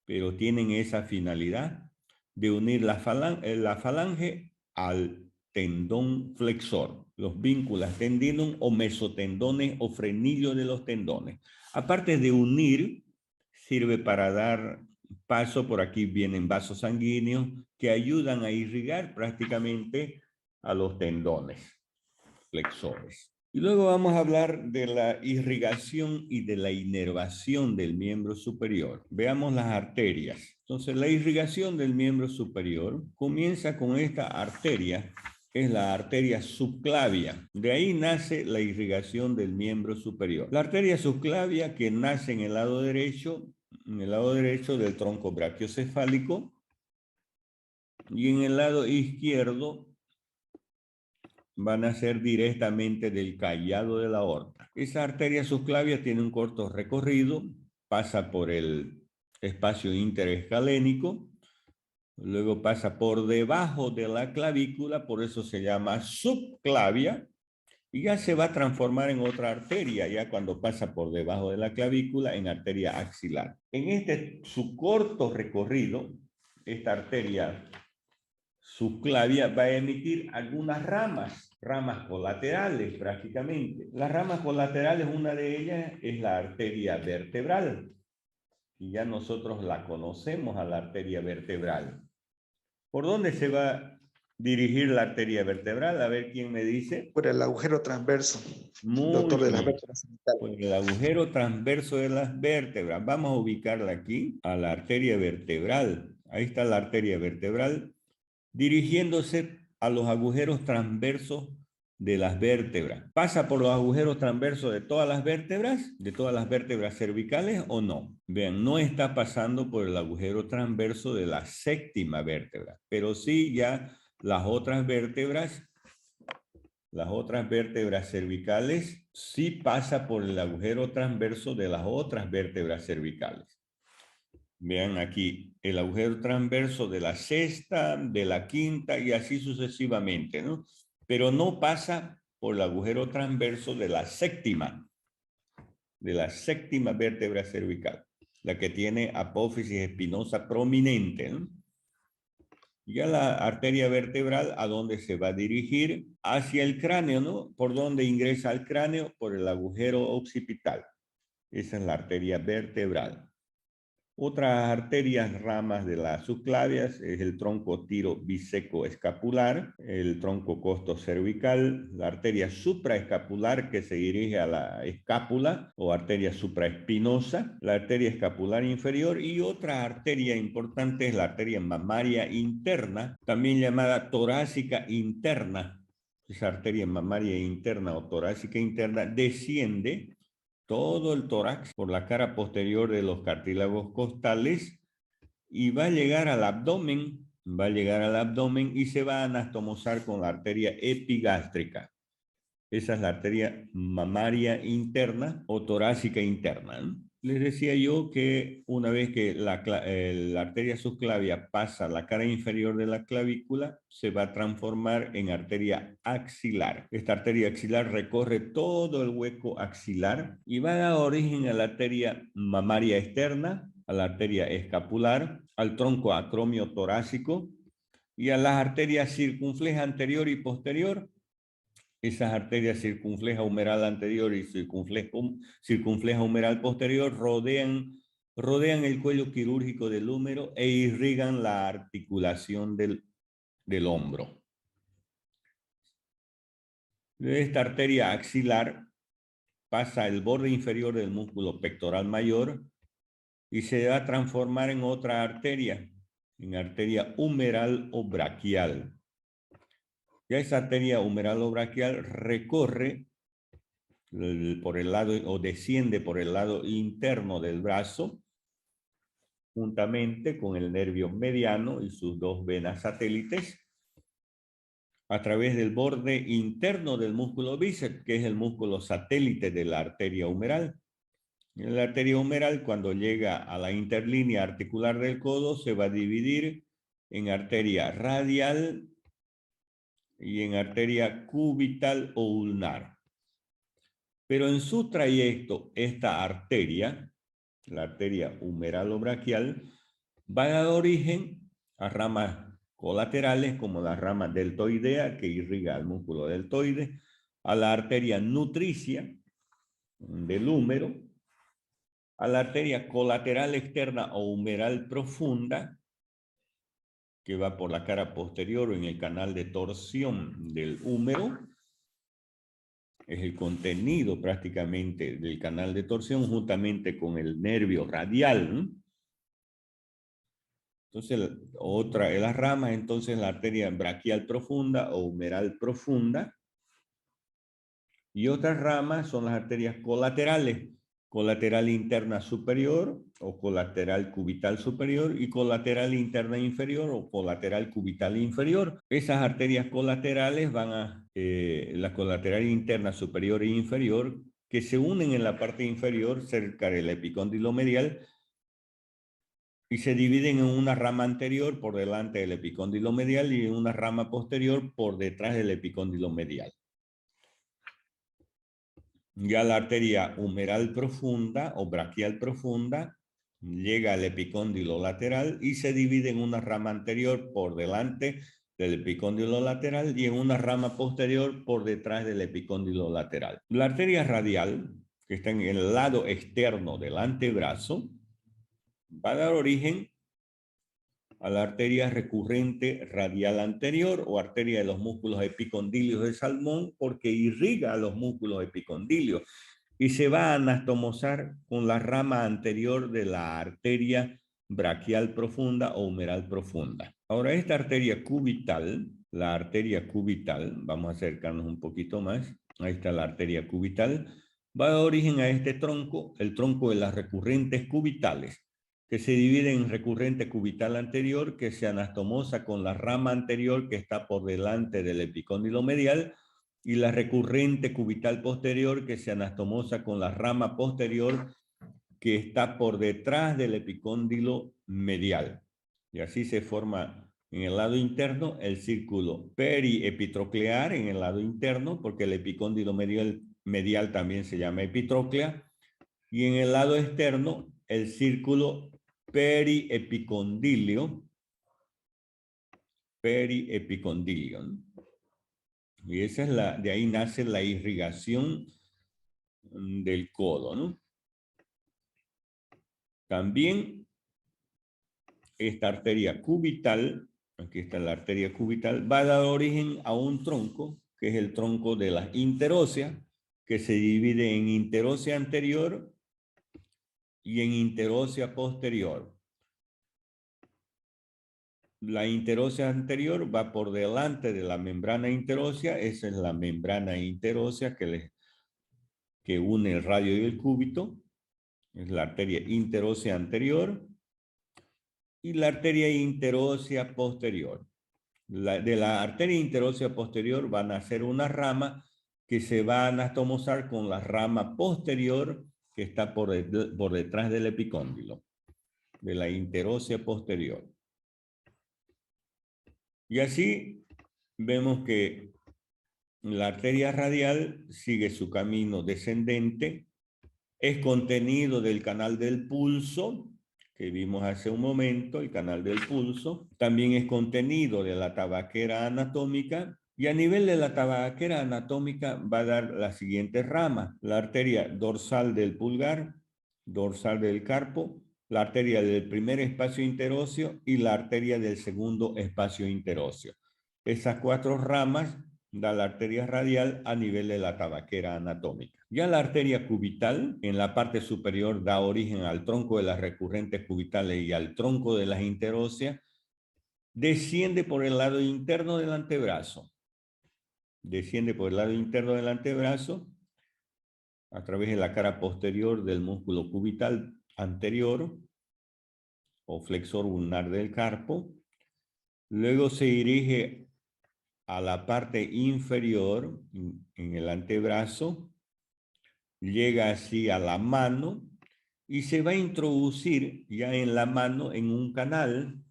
pero tienen esa finalidad de unir la falange al tendón flexor, los vínculas tendinum o mesotendones o frenillos de los tendones. Aparte de unir, sirve para dar paso, por aquí vienen vasos sanguíneos que ayudan a irrigar prácticamente a los tendones flexores. Y luego vamos a hablar de la irrigación y de la inervación del miembro superior. Veamos las arterias. Entonces, la irrigación del miembro superior comienza con esta arteria, que es la arteria subclavia. De ahí nace la irrigación del miembro superior. La arteria subclavia que nace en el lado derecho del tronco brachiocefálico, Y en el lado izquierdo van a ser directamente del callado de la aorta. Esa arteria subclavia tiene un corto recorrido, pasa por el espacio interescalénico, luego pasa por debajo de la clavícula, por eso se llama subclavia, y ya se va a transformar en otra arteria, ya cuando pasa por debajo de la clavícula, en arteria axilar. En su corto recorrido, esta arteria subclavia va a emitir algunas ramas colaterales prácticamente. Las ramas colaterales, una de ellas es la arteria vertebral, y ya nosotros la conocemos a la arteria vertebral. ¿Por dónde se va a dirigir la arteria vertebral? A ver quién me dice. Por el agujero transverso, Muy doctor, de las bien. vértebras cervicales. Por el agujero transverso de las vértebras. Vamos a ubicarla aquí, a la arteria vertebral. Ahí está la arteria vertebral, dirigiéndose a los agujeros transversos de las vértebras. ¿Pasa por los agujeros transversos de todas las vértebras cervicales o no? Vean, no está pasando por el agujero transverso de la séptima vértebra, pero sí ya las otras vértebras cervicales sí pasa por el agujero transverso de las otras vértebras cervicales. Vean aquí el agujero transverso de la sexta, de la quinta y así sucesivamente, ¿no? Pero no pasa por el agujero transverso de la séptima vértebra cervical, la que tiene apófisis espinosa prominente, ¿no? Ya la arteria vertebral, ¿a dónde se va a dirigir? Hacia el cráneo, ¿no? ¿Por dónde ingresa al cráneo? Por el agujero occipital. Esa es la arteria vertebral. Otras arterias ramas de las subclavias es el tronco tiro biseco escapular, el tronco costo cervical, la arteria supraescapular que se dirige a la escápula o arteria supraespinosa, la arteria escapular inferior, y otra arteria importante es la arteria mamaria interna, también llamada torácica interna. Esa arteria mamaria interna o torácica interna desciende todo el tórax por la cara posterior de los cartílagos costales y va a llegar al abdomen, y se va a anastomosar con la arteria epigástrica. Esa es la arteria mamaria interna o torácica interna, ¿no? Les decía yo que una vez que la arteria subclavia pasa la cara inferior de la clavícula, se va a transformar en arteria axilar. Esta arteria axilar recorre todo el hueco axilar y va a dar origen a la arteria mamaria externa, a la arteria escapular, al tronco acromio torácico y a las arterias circunfleja anterior y posterior. Esas arterias circunfleja humeral anterior y circunfleja humeral posterior rodean el cuello quirúrgico del húmero e irrigan la articulación del hombro. De esta arteria axilar pasa el borde inferior del músculo pectoral mayor y se va a transformar en otra arteria, en arteria humeral o braquial. Ya esa arteria humeral o braquial recorre por el lado o desciende por el lado interno del brazo, juntamente con el nervio mediano y sus dos venas satélites, a través del borde interno del músculo bíceps, que es el músculo satélite de la arteria humeral. La arteria humeral, cuando llega a la interlínea articular del codo, se va a dividir en arteria radial y en arteria cubital o ulnar. Pero en su trayecto, esta arteria, la arteria humeral o braquial, va a dar origen a ramas colaterales como la rama deltoidea que irriga al músculo deltoide, a la arteria nutricia del húmero, a la arteria colateral externa o humeral profunda que va por la cara posterior o en el canal de torsión del húmero. Es el contenido prácticamente del canal de torsión juntamente con el nervio radial, ¿no? Entonces, otra de las ramas, entonces la arteria braquial profunda o humeral profunda. Y otras ramas son las arterias colaterales, colateral interna superior o colateral cubital superior y colateral interna inferior o colateral cubital inferior. Esas arterias colaterales van a, la colateral interna superior e inferior, que se unen en la parte inferior cerca del epicóndilo medial y se dividen en una rama anterior por delante del epicóndilo medial y en una rama posterior por detrás del epicóndilo medial. Ya la arteria humeral profunda o braquial profunda llega al epicóndilo lateral y se divide en una rama anterior por delante del epicóndilo lateral y en una rama posterior por detrás del epicóndilo lateral. La arteria radial, que está en el lado externo del antebrazo, va a dar origen a la arteria recurrente radial anterior o arteria de los músculos epicondilios de Salmón, porque irriga a los músculos epicondilios y se va a anastomosar con la rama anterior de la arteria braquial profunda o humeral profunda. Ahora, esta arteria cubital, la arteria cubital, vamos a acercarnos un poquito más, ahí está la arteria cubital, va a dar origen a este tronco, el tronco de las recurrentes cubitales, que se divide en recurrente cubital anterior, que se anastomosa con la rama anterior que está por delante del epicóndilo medial, y la recurrente cubital posterior, que se anastomosa con la rama posterior que está por detrás del epicóndilo medial. Y así se forma en el lado interno el círculo periepitroclear en el lado interno, porque el epicóndilo medial también se llama epitróclea, y en el lado externo el círculo periepicondilio, y esa es de ahí nace la irrigación del codo, ¿no? También esta arteria cubital, aquí está la arteria cubital, va a dar origen a un tronco, que es el tronco de las interóseas, que se divide en interósea anterior y en interósea posterior. La interósea anterior va por delante de la membrana interósea, esa es la membrana interósea que une el radio y el cúbito, es la arteria interósea anterior, y la arteria interósea posterior. De la arteria interósea posterior van a nacer una rama que se va a anastomosar con la rama posterior que está por detrás del epicóndilo, de la interósea posterior. Y así vemos que la arteria radial sigue su camino descendente, es contenido del canal del pulso, que vimos hace un momento, el canal del pulso. También es contenido de la tabaquera anatómica. Y a nivel de la tabaquera anatómica va a dar las siguientes ramas: la arteria dorsal del pulgar, dorsal del carpo, la arteria del primer espacio interóseo y la arteria del segundo espacio interóseo. Esas cuatro ramas da la arteria radial a nivel de la tabaquera anatómica. Ya la arteria cubital, en la parte superior, da origen al tronco de las recurrentes cubitales y al tronco de las interóseas. Desciende por el lado interno del antebrazo. Desciende por el lado interno del antebrazo a través de la cara posterior del músculo cubital anterior o flexor ulnar del carpo. Luego se dirige a la parte inferior en el antebrazo, llega así a la mano y se va a introducir ya en la mano en un canal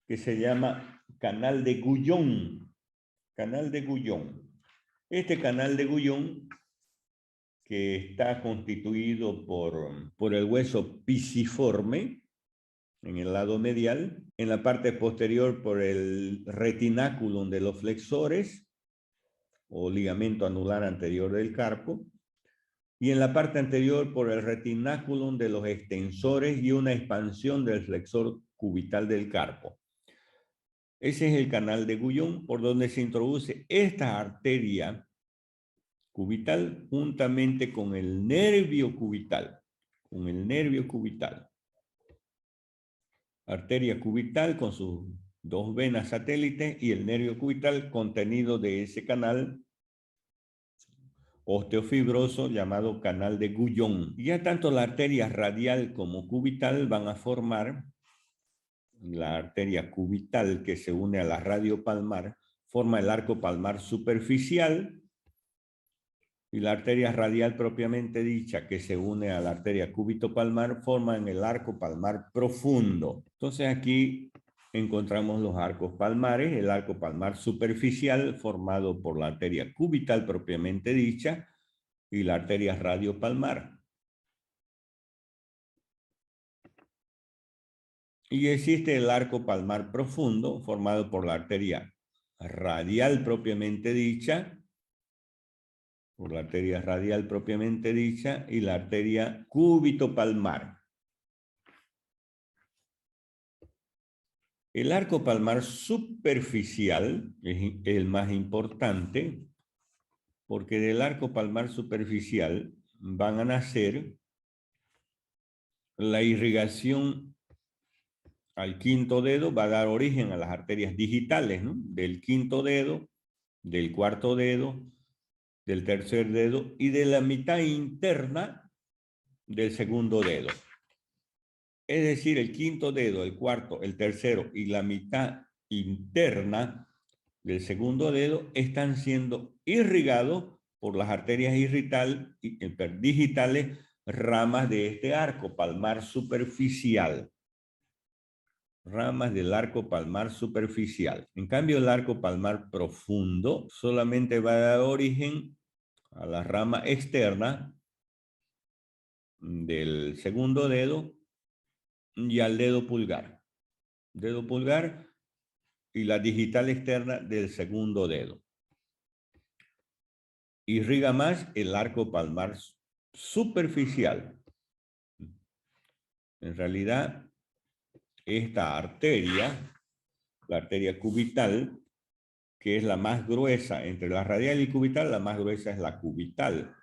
que se llama canal de Guyon. Canal de Guyon. Este canal de Guyon, que está constituido por el hueso pisiforme en el lado medial, en la parte posterior por el retináculum de los flexores o ligamento anular anterior del carpo, y en la parte anterior por el retináculum de los extensores y una expansión del flexor cubital del carpo. Ese es el canal de Guyon, por donde se introduce esta arteria cubital juntamente con el nervio cubital. Con el nervio cubital. Arteria cubital con sus dos venas satélites y el nervio cubital contenido de ese canal osteofibroso llamado canal de Guyon. Y ya tanto la arteria radial como cubital van a formar la arteria cubital que se une a la radiopalmar, forma el arco palmar superficial, y la arteria radial propiamente dicha que se une a la arteria cúbito-palmar forman el arco palmar profundo. Entonces aquí encontramos los arcos palmares, el arco palmar superficial formado por la arteria cubital propiamente dicha y la arteria radiopalmar. Y existe el arco palmar profundo formado por la arteria radial propiamente dicha, por la arteria radial propiamente dicha y la arteria cúbito-palmar. El arco palmar superficial es el más importante porque del arco palmar superficial van a nacer la irrigación al quinto dedo, va a dar origen a las arterias digitales, ¿no? Del quinto dedo, del cuarto dedo, del tercer dedo y de la mitad interna del segundo dedo. Es decir, el quinto dedo, el cuarto, el tercero y la mitad interna del segundo dedo están siendo irrigados por las arterias digitales, ramas de este arco palmar superficial. Ramas del arco palmar superficial. En cambio, el arco palmar profundo solamente va a dar origen a la rama externa del segundo dedo y al dedo pulgar. Dedo pulgar y la digital externa del segundo dedo. Irriga más el arco palmar superficial. En realidad, esta arteria, la arteria cubital, que es la más gruesa entre la radial y cubital, la más gruesa es la cubital,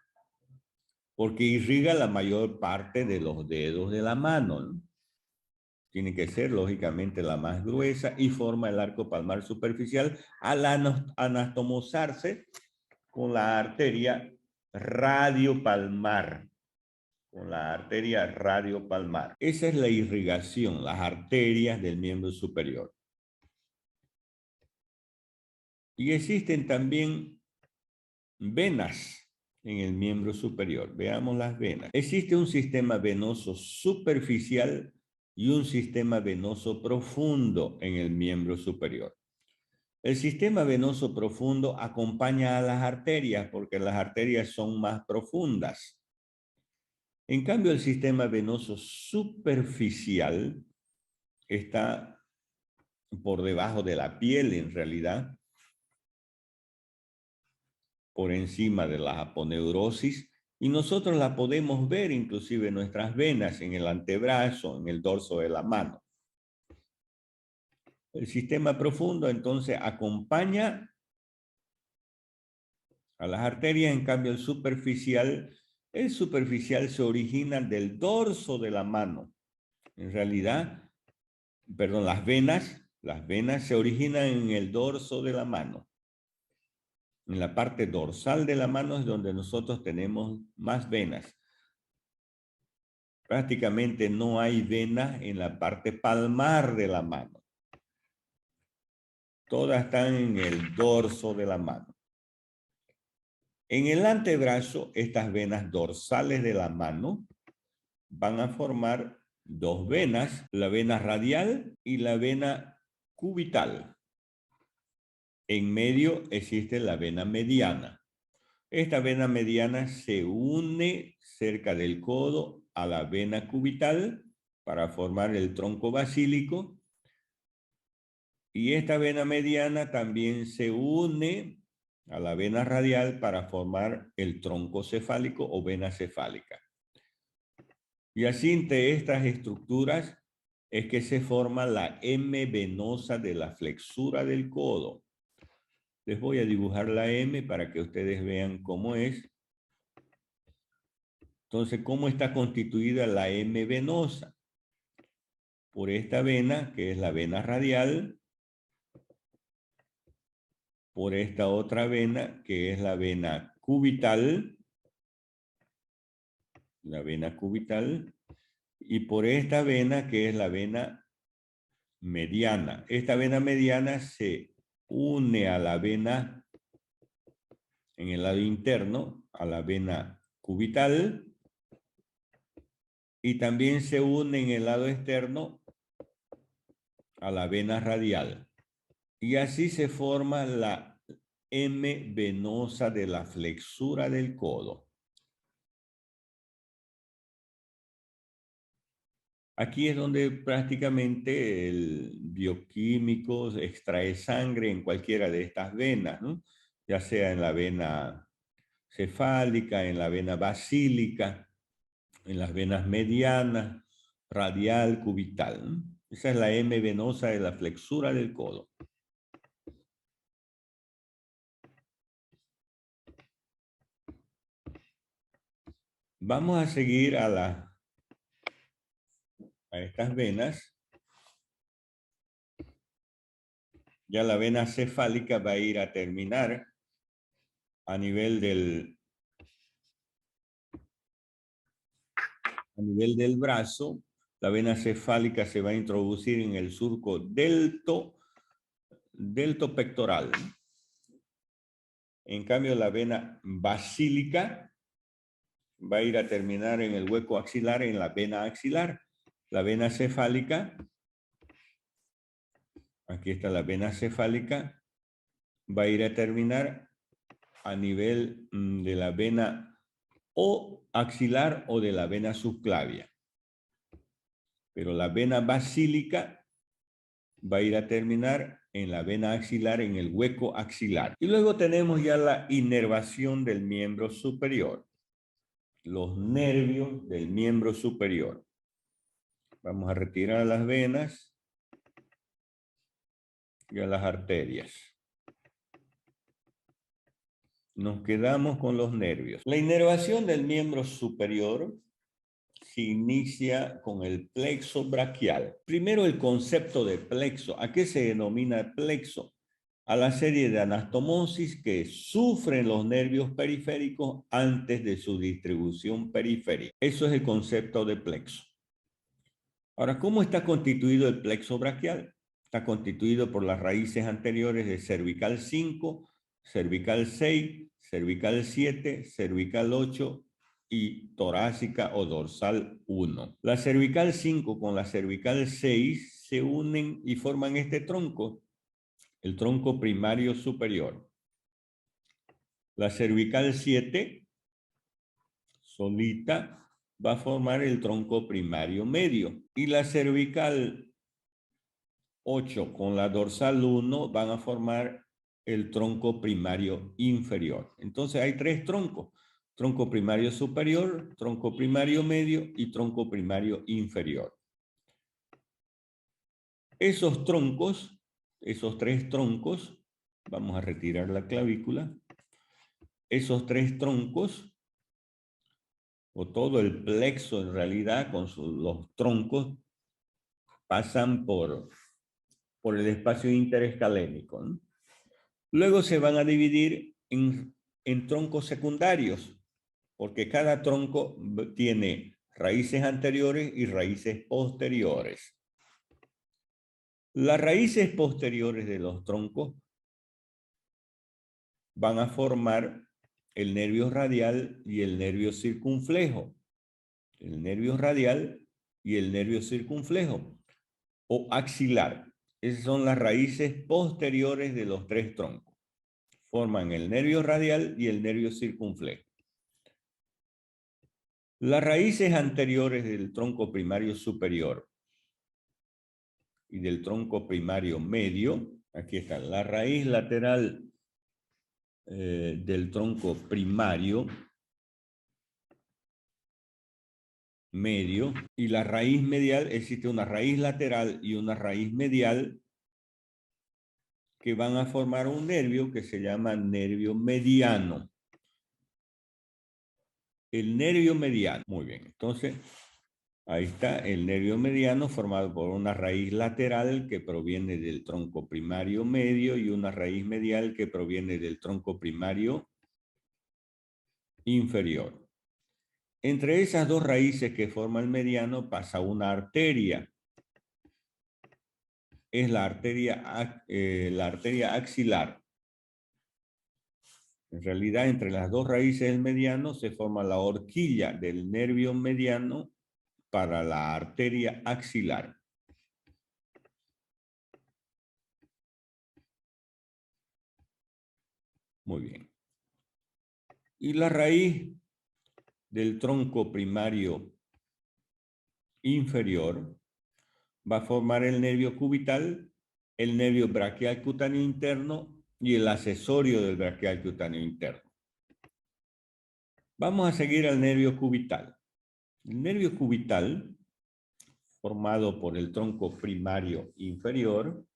porque irriga la mayor parte de los dedos de la mano, ¿no? Tiene que ser, lógicamente, la más gruesa y forma el arco palmar superficial al anastomosarse con la arteria radiopalmar. Con la arteria radiopalmar. Esa es la irrigación, las arterias del miembro superior. Y existen también venas en el miembro superior. Veamos las venas. Existe un sistema venoso superficial y un sistema venoso profundo en el miembro superior. El sistema venoso profundo acompaña a las arterias porque las arterias son más profundas. En cambio, el sistema venoso superficial está por debajo de la piel, en realidad, por encima de la aponeurosis, y nosotros la podemos ver inclusive en nuestras venas, en el antebrazo, en el dorso de la mano. El sistema profundo entonces acompaña a las arterias, en cambio el superficial se origina del dorso de la mano. En realidad, perdón, las venas se originan en el dorso de la mano. En la parte dorsal de la mano es donde nosotros tenemos más venas. Prácticamente no hay venas en la parte palmar de la mano. Todas están en el dorso de la mano. En el antebrazo, estas venas dorsales de la mano van a formar dos venas, la vena radial y la vena cubital. En medio existe la vena mediana. Esta vena mediana se une cerca del codo a la vena cubital para formar el tronco basílico. Y esta vena mediana también se une a la vena radial para formar el tronco cefálico o vena cefálica. Y así entre estas estructuras es que se forma la M venosa de la flexura del codo. Les voy a dibujar la M para que ustedes vean cómo es. Entonces, ¿cómo está constituida la M venosa? Por esta vena, que es la vena radial, por esta otra vena, que es la vena cubital, y por esta vena que es la vena mediana. Esta vena mediana se une a la vena en el lado interno, a la vena cubital, y también se une en el lado externo a la vena radial. Y así se forma la M venosa de la flexura del codo. Aquí es donde prácticamente el bioquímico extrae sangre en cualquiera de estas venas, ¿no? Ya sea en la vena cefálica, en la vena basílica, en las venas medianas, radial, cubital, ¿no? Esa es la M venosa de la flexura del codo. Vamos a seguir a estas venas. Ya la vena cefálica va a ir a terminar a nivel del brazo. La vena cefálica se va a introducir en el surco delto pectoral. En cambio, la vena basílica va a ir a terminar en el hueco axilar, en la vena axilar. La vena cefálica, aquí está la vena cefálica, va a ir a terminar a nivel de la vena o axilar o de la vena subclavia. Pero la vena basílica va a ir a terminar en la vena axilar, en el hueco axilar. Y luego tenemos ya la inervación del miembro superior. Los nervios del miembro superior. Vamos a retirar las venas y a las arterias. Nos quedamos con los nervios. La inervación del miembro superior se inicia con el plexo braquial. Primero el concepto de plexo. ¿A qué se denomina plexo? A la serie de anastomosis que sufren los nervios periféricos antes de su distribución periférica. Eso es el concepto de plexo. Ahora, ¿cómo está constituido el plexo braquial? Está constituido por las raíces anteriores de cervical 5, cervical 6, cervical 7, cervical 8 y torácica o dorsal 1. La cervical 5 con la cervical 6 se unen y forman este tronco, el tronco primario superior. La cervical 7, solita, va a formar el tronco primario medio. Y la cervical 8 con la dorsal 1 van a formar el tronco primario inferior. Entonces hay tres troncos: tronco primario superior, tronco primario medio y tronco primario inferior. Esos troncos, esos tres troncos, vamos a retirar la clavícula, esos tres troncos, o todo el plexo en realidad con los troncos, pasan por el espacio interescalénico, ¿no? Luego se van a dividir en troncos secundarios, porque cada tronco tiene raíces anteriores y raíces posteriores. Las raíces posteriores de los troncos van a formar el nervio radial y el nervio circunflejo. El nervio radial y el nervio circunflejo o axilar. Esas son las raíces posteriores de los tres troncos. Forman el nervio radial y el nervio circunflejo. Las raíces anteriores del tronco primario superior y del tronco primario medio, aquí está la raíz lateral del tronco primario medio y la raíz medial. Existe una raíz lateral y una raíz medial que van a formar un nervio que se llama nervio mediano. El nervio mediano. Muy bien, entonces ahí está el nervio mediano formado por una raíz lateral que proviene del tronco primario medio y una raíz medial que proviene del tronco primario inferior. Entre esas dos raíces que forman el mediano pasa una arteria. Es la arteria axilar. En realidad, entre las dos raíces del mediano se forma la horquilla del nervio mediano para la arteria axilar. Muy bien. Y la raíz del tronco primario inferior va a formar el nervio cubital, el nervio braquial cutáneo interno y el accesorio del braquial cutáneo interno. Vamos a seguir al nervio cubital. El nervio cubital, formado por el tronco primario inferior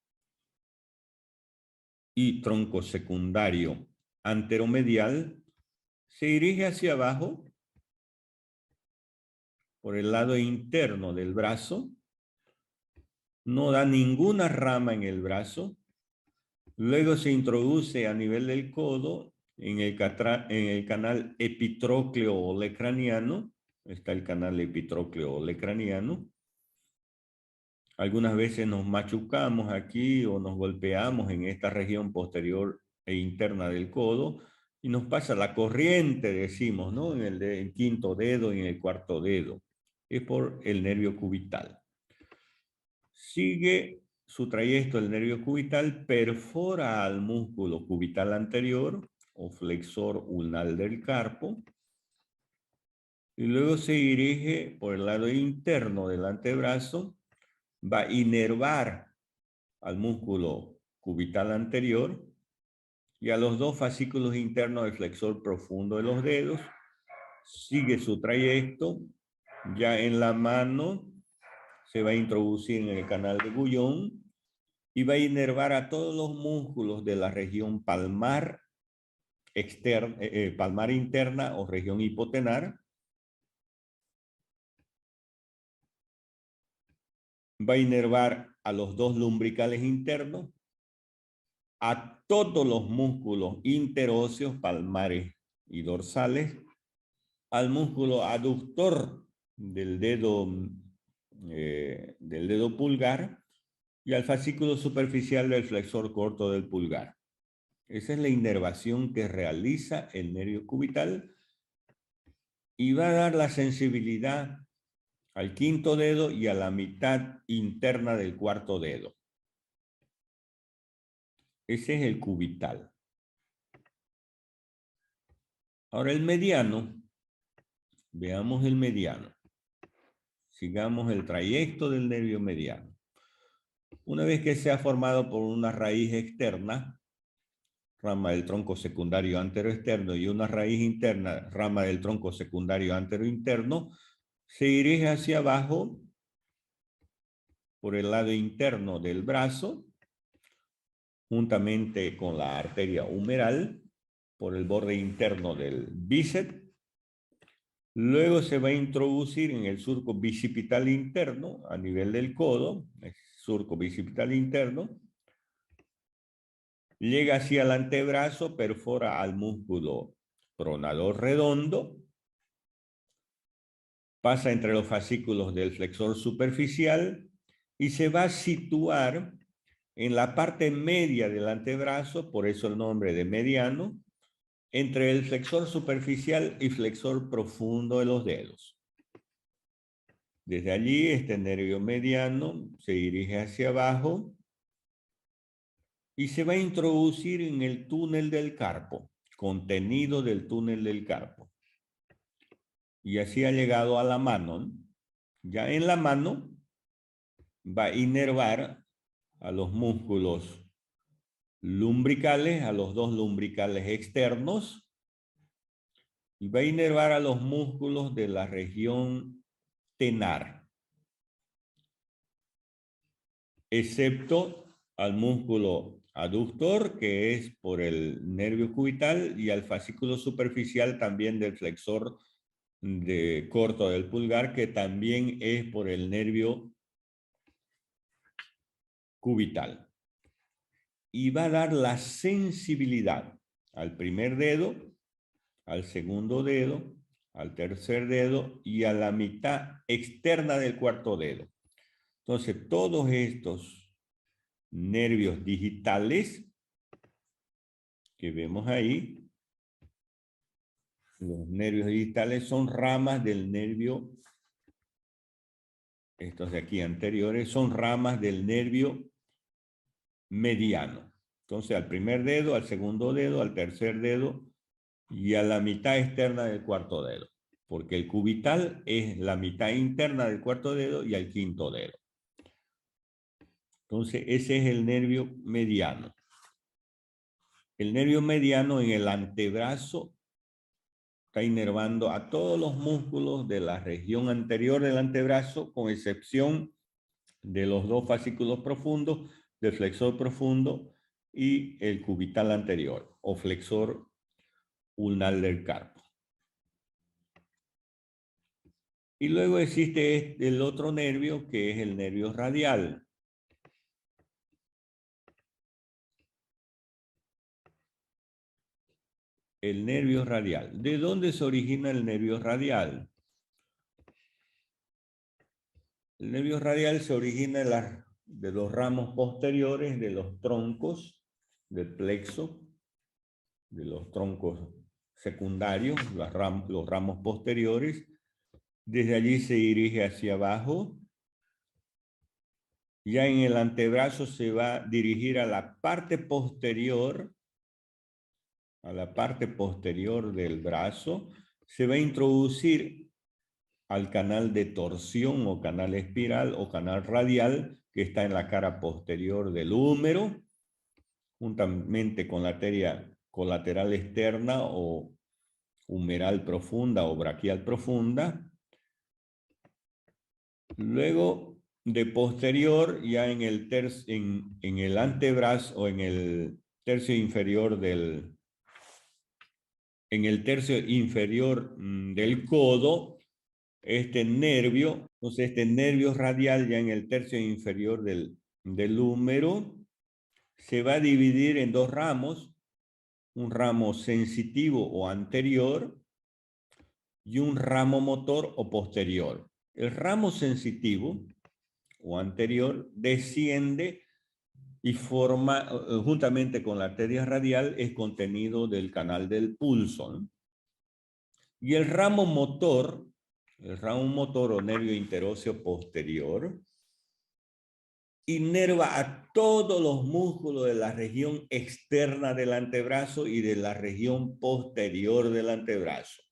y tronco secundario anteromedial, se dirige hacia abajo por el lado interno del brazo, no da ninguna rama en el brazo, luego se introduce a nivel del codo en el canal epitrócleo olecraniano. Está el canal epitrócleo olecraniano. Algunas veces nos machucamos aquí o nos golpeamos en esta región posterior e interna del codo y nos pasa la corriente, decimos, ¿no? En el quinto dedo y en el cuarto dedo. Es por el nervio cubital. Sigue su trayecto el nervio cubital, perfora al músculo cubital anterior o flexor ulnar del carpo y luego se dirige por el lado interno del antebrazo, va a inervar al músculo cubital anterior y a los dos fascículos internos del flexor profundo de los dedos. Sigue su trayecto, ya en la mano se va a introducir en el canal de Guyon y va a inervar a todos los músculos de la región palmar, palmar interna o región hipotenar. Va a inervar a los dos lumbricales internos, a todos los músculos interóseos, palmares y dorsales, al músculo aductor del dedo pulgar y al fascículo superficial del flexor corto del pulgar. Esa es la inervación que realiza el nervio cubital y va a dar la sensibilidad al quinto dedo y a la mitad interna del cuarto dedo. Ese es el cubital. Ahora el mediano, veamos el mediano. Sigamos el trayecto del nervio mediano. Una vez que se ha formado por una raíz externa, rama del tronco secundario antero-externo, y una raíz interna, rama del tronco secundario antero-interno, se dirige hacia abajo por el lado interno del brazo, juntamente con la arteria humeral, por el borde interno del bíceps. Luego se va a introducir en el surco bicipital interno, a nivel del codo, el surco bicipital interno. Llega hacia el antebrazo, perfora al músculo pronador redondo, pasa entre los fascículos del flexor superficial y se va a situar en la parte media del antebrazo, por eso el nombre de mediano, entre el flexor superficial y flexor profundo de los dedos. Desde allí, este nervio mediano se dirige hacia abajo y se va a introducir en el túnel del carpo, contenido del túnel del carpo. Y así ha llegado a la mano. Ya en la mano va a inervar a los músculos lumbricales, a los dos lumbricales externos, y va a inervar a los músculos de la región tenar, excepto al músculo aductor, que es por el nervio cubital, y al fascículo superficial también del flexor corto del pulgar, que también es por el nervio cubital. Y va a dar la sensibilidad al primer dedo al segundo dedo, al tercer dedo y a la mitad externa del cuarto dedo. Entonces, todos estos nervios digitales que vemos ahí, los nervios digitales son ramas del nervio, estos de aquí anteriores, son ramas del nervio mediano. Entonces, al primer dedo, al segundo dedo, al tercer dedo y a la mitad externa del cuarto dedo. Porque el cubital es la mitad interna del cuarto dedo y al quinto dedo. Entonces, ese es el nervio mediano. El nervio mediano en el antebrazo está inervando a todos los músculos de la región anterior del antebrazo, con excepción de los dos fascículos profundos, del flexor profundo y el cubital anterior, o flexor ulnar del carpo. Y luego existe el otro nervio, que es el nervio radial. El nervio radial. ¿De dónde se origina el nervio radial? El nervio radial se origina de los ramos posteriores de los troncos del plexo, de los troncos secundarios, los ramos posteriores. Desde allí se dirige hacia abajo. Ya en el antebrazo se va a dirigir a la parte posterior, del brazo. Se va a introducir al canal de torsión o canal espiral o canal radial que está en la cara posterior del húmero, juntamente con la arteria colateral externa o humeral profunda o braquial profunda. Luego, de posterior, ya en el antebrazo o en el tercio inferior del codo, este nervio radial ya en el tercio inferior del húmero, se va a dividir en dos ramos, un ramo sensitivo o anterior y un ramo motor o posterior. El ramo sensitivo o anterior desciende y forma, juntamente con la arteria radial, es contenido del canal del pulso, ¿no? Y el ramo motor o nervio interóseo posterior, inerva a todos los músculos de la región externa del antebrazo y de la región posterior del antebrazo.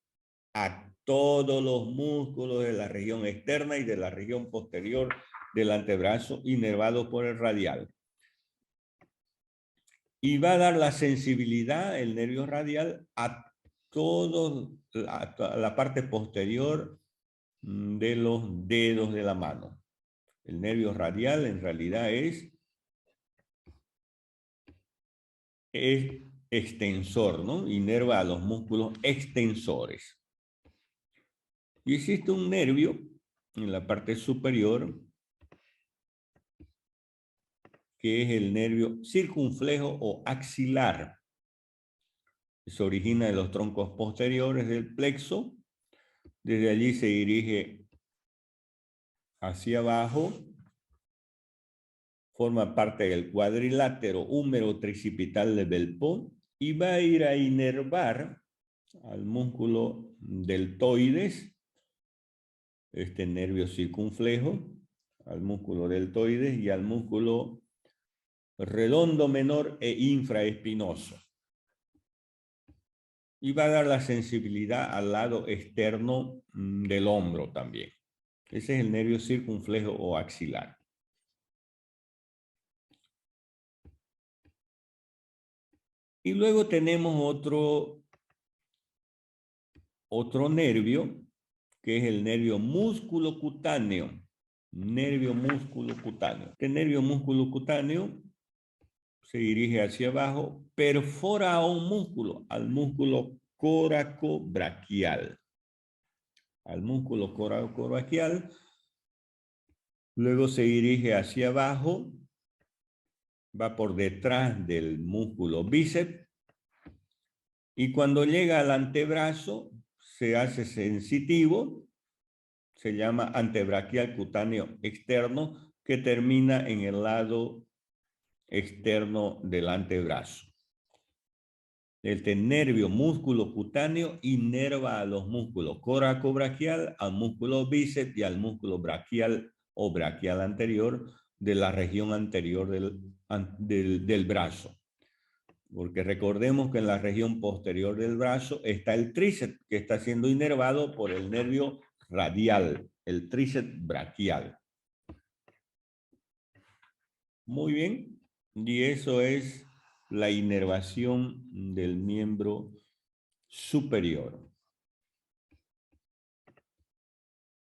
A todos los músculos de la región externa y de la región posterior del antebrazo, inervados por el radial. Y va a dar la sensibilidad, el nervio radial, a la parte posterior de los dedos de la mano. El nervio radial en realidad es extensor, ¿no? Inerva a los músculos extensores. Y existe un nervio en la parte superior que es el nervio circunflejo o axilar. Se origina de los troncos posteriores del plexo. Desde allí se dirige hacia abajo. Forma parte del cuadrilátero húmero tricipital de Belpo y va a ir a inervar al músculo deltoides, este nervio circunflejo, al músculo deltoides y al músculo redondo menor e infraespinoso. Y va a dar la sensibilidad al lado externo del hombro también. Ese es el nervio circunflejo o axilar. Y luego tenemos otro nervio, que es el nervio musculocutáneo. Nervio musculocutáneo. Este nervio musculocutáneo se dirige hacia abajo, perfora a un músculo, al músculo coracobraquial. Al músculo coracobraquial. Luego se dirige hacia abajo, va por detrás del músculo bíceps Y cuando llega al antebrazo, se hace sensitivo, se llama antebraquial cutáneo externo, que termina en el lado externo del antebrazo. Este nervio músculo cutáneo inerva a los músculos coracobraquial, al músculo bíceps y al músculo braquial o braquial anterior de la región anterior del brazo. Porque recordemos que en la región posterior del brazo está el tríceps, que está siendo inervado por el nervio radial, el tríceps braquial. Muy bien, y eso es la inervación del miembro superior.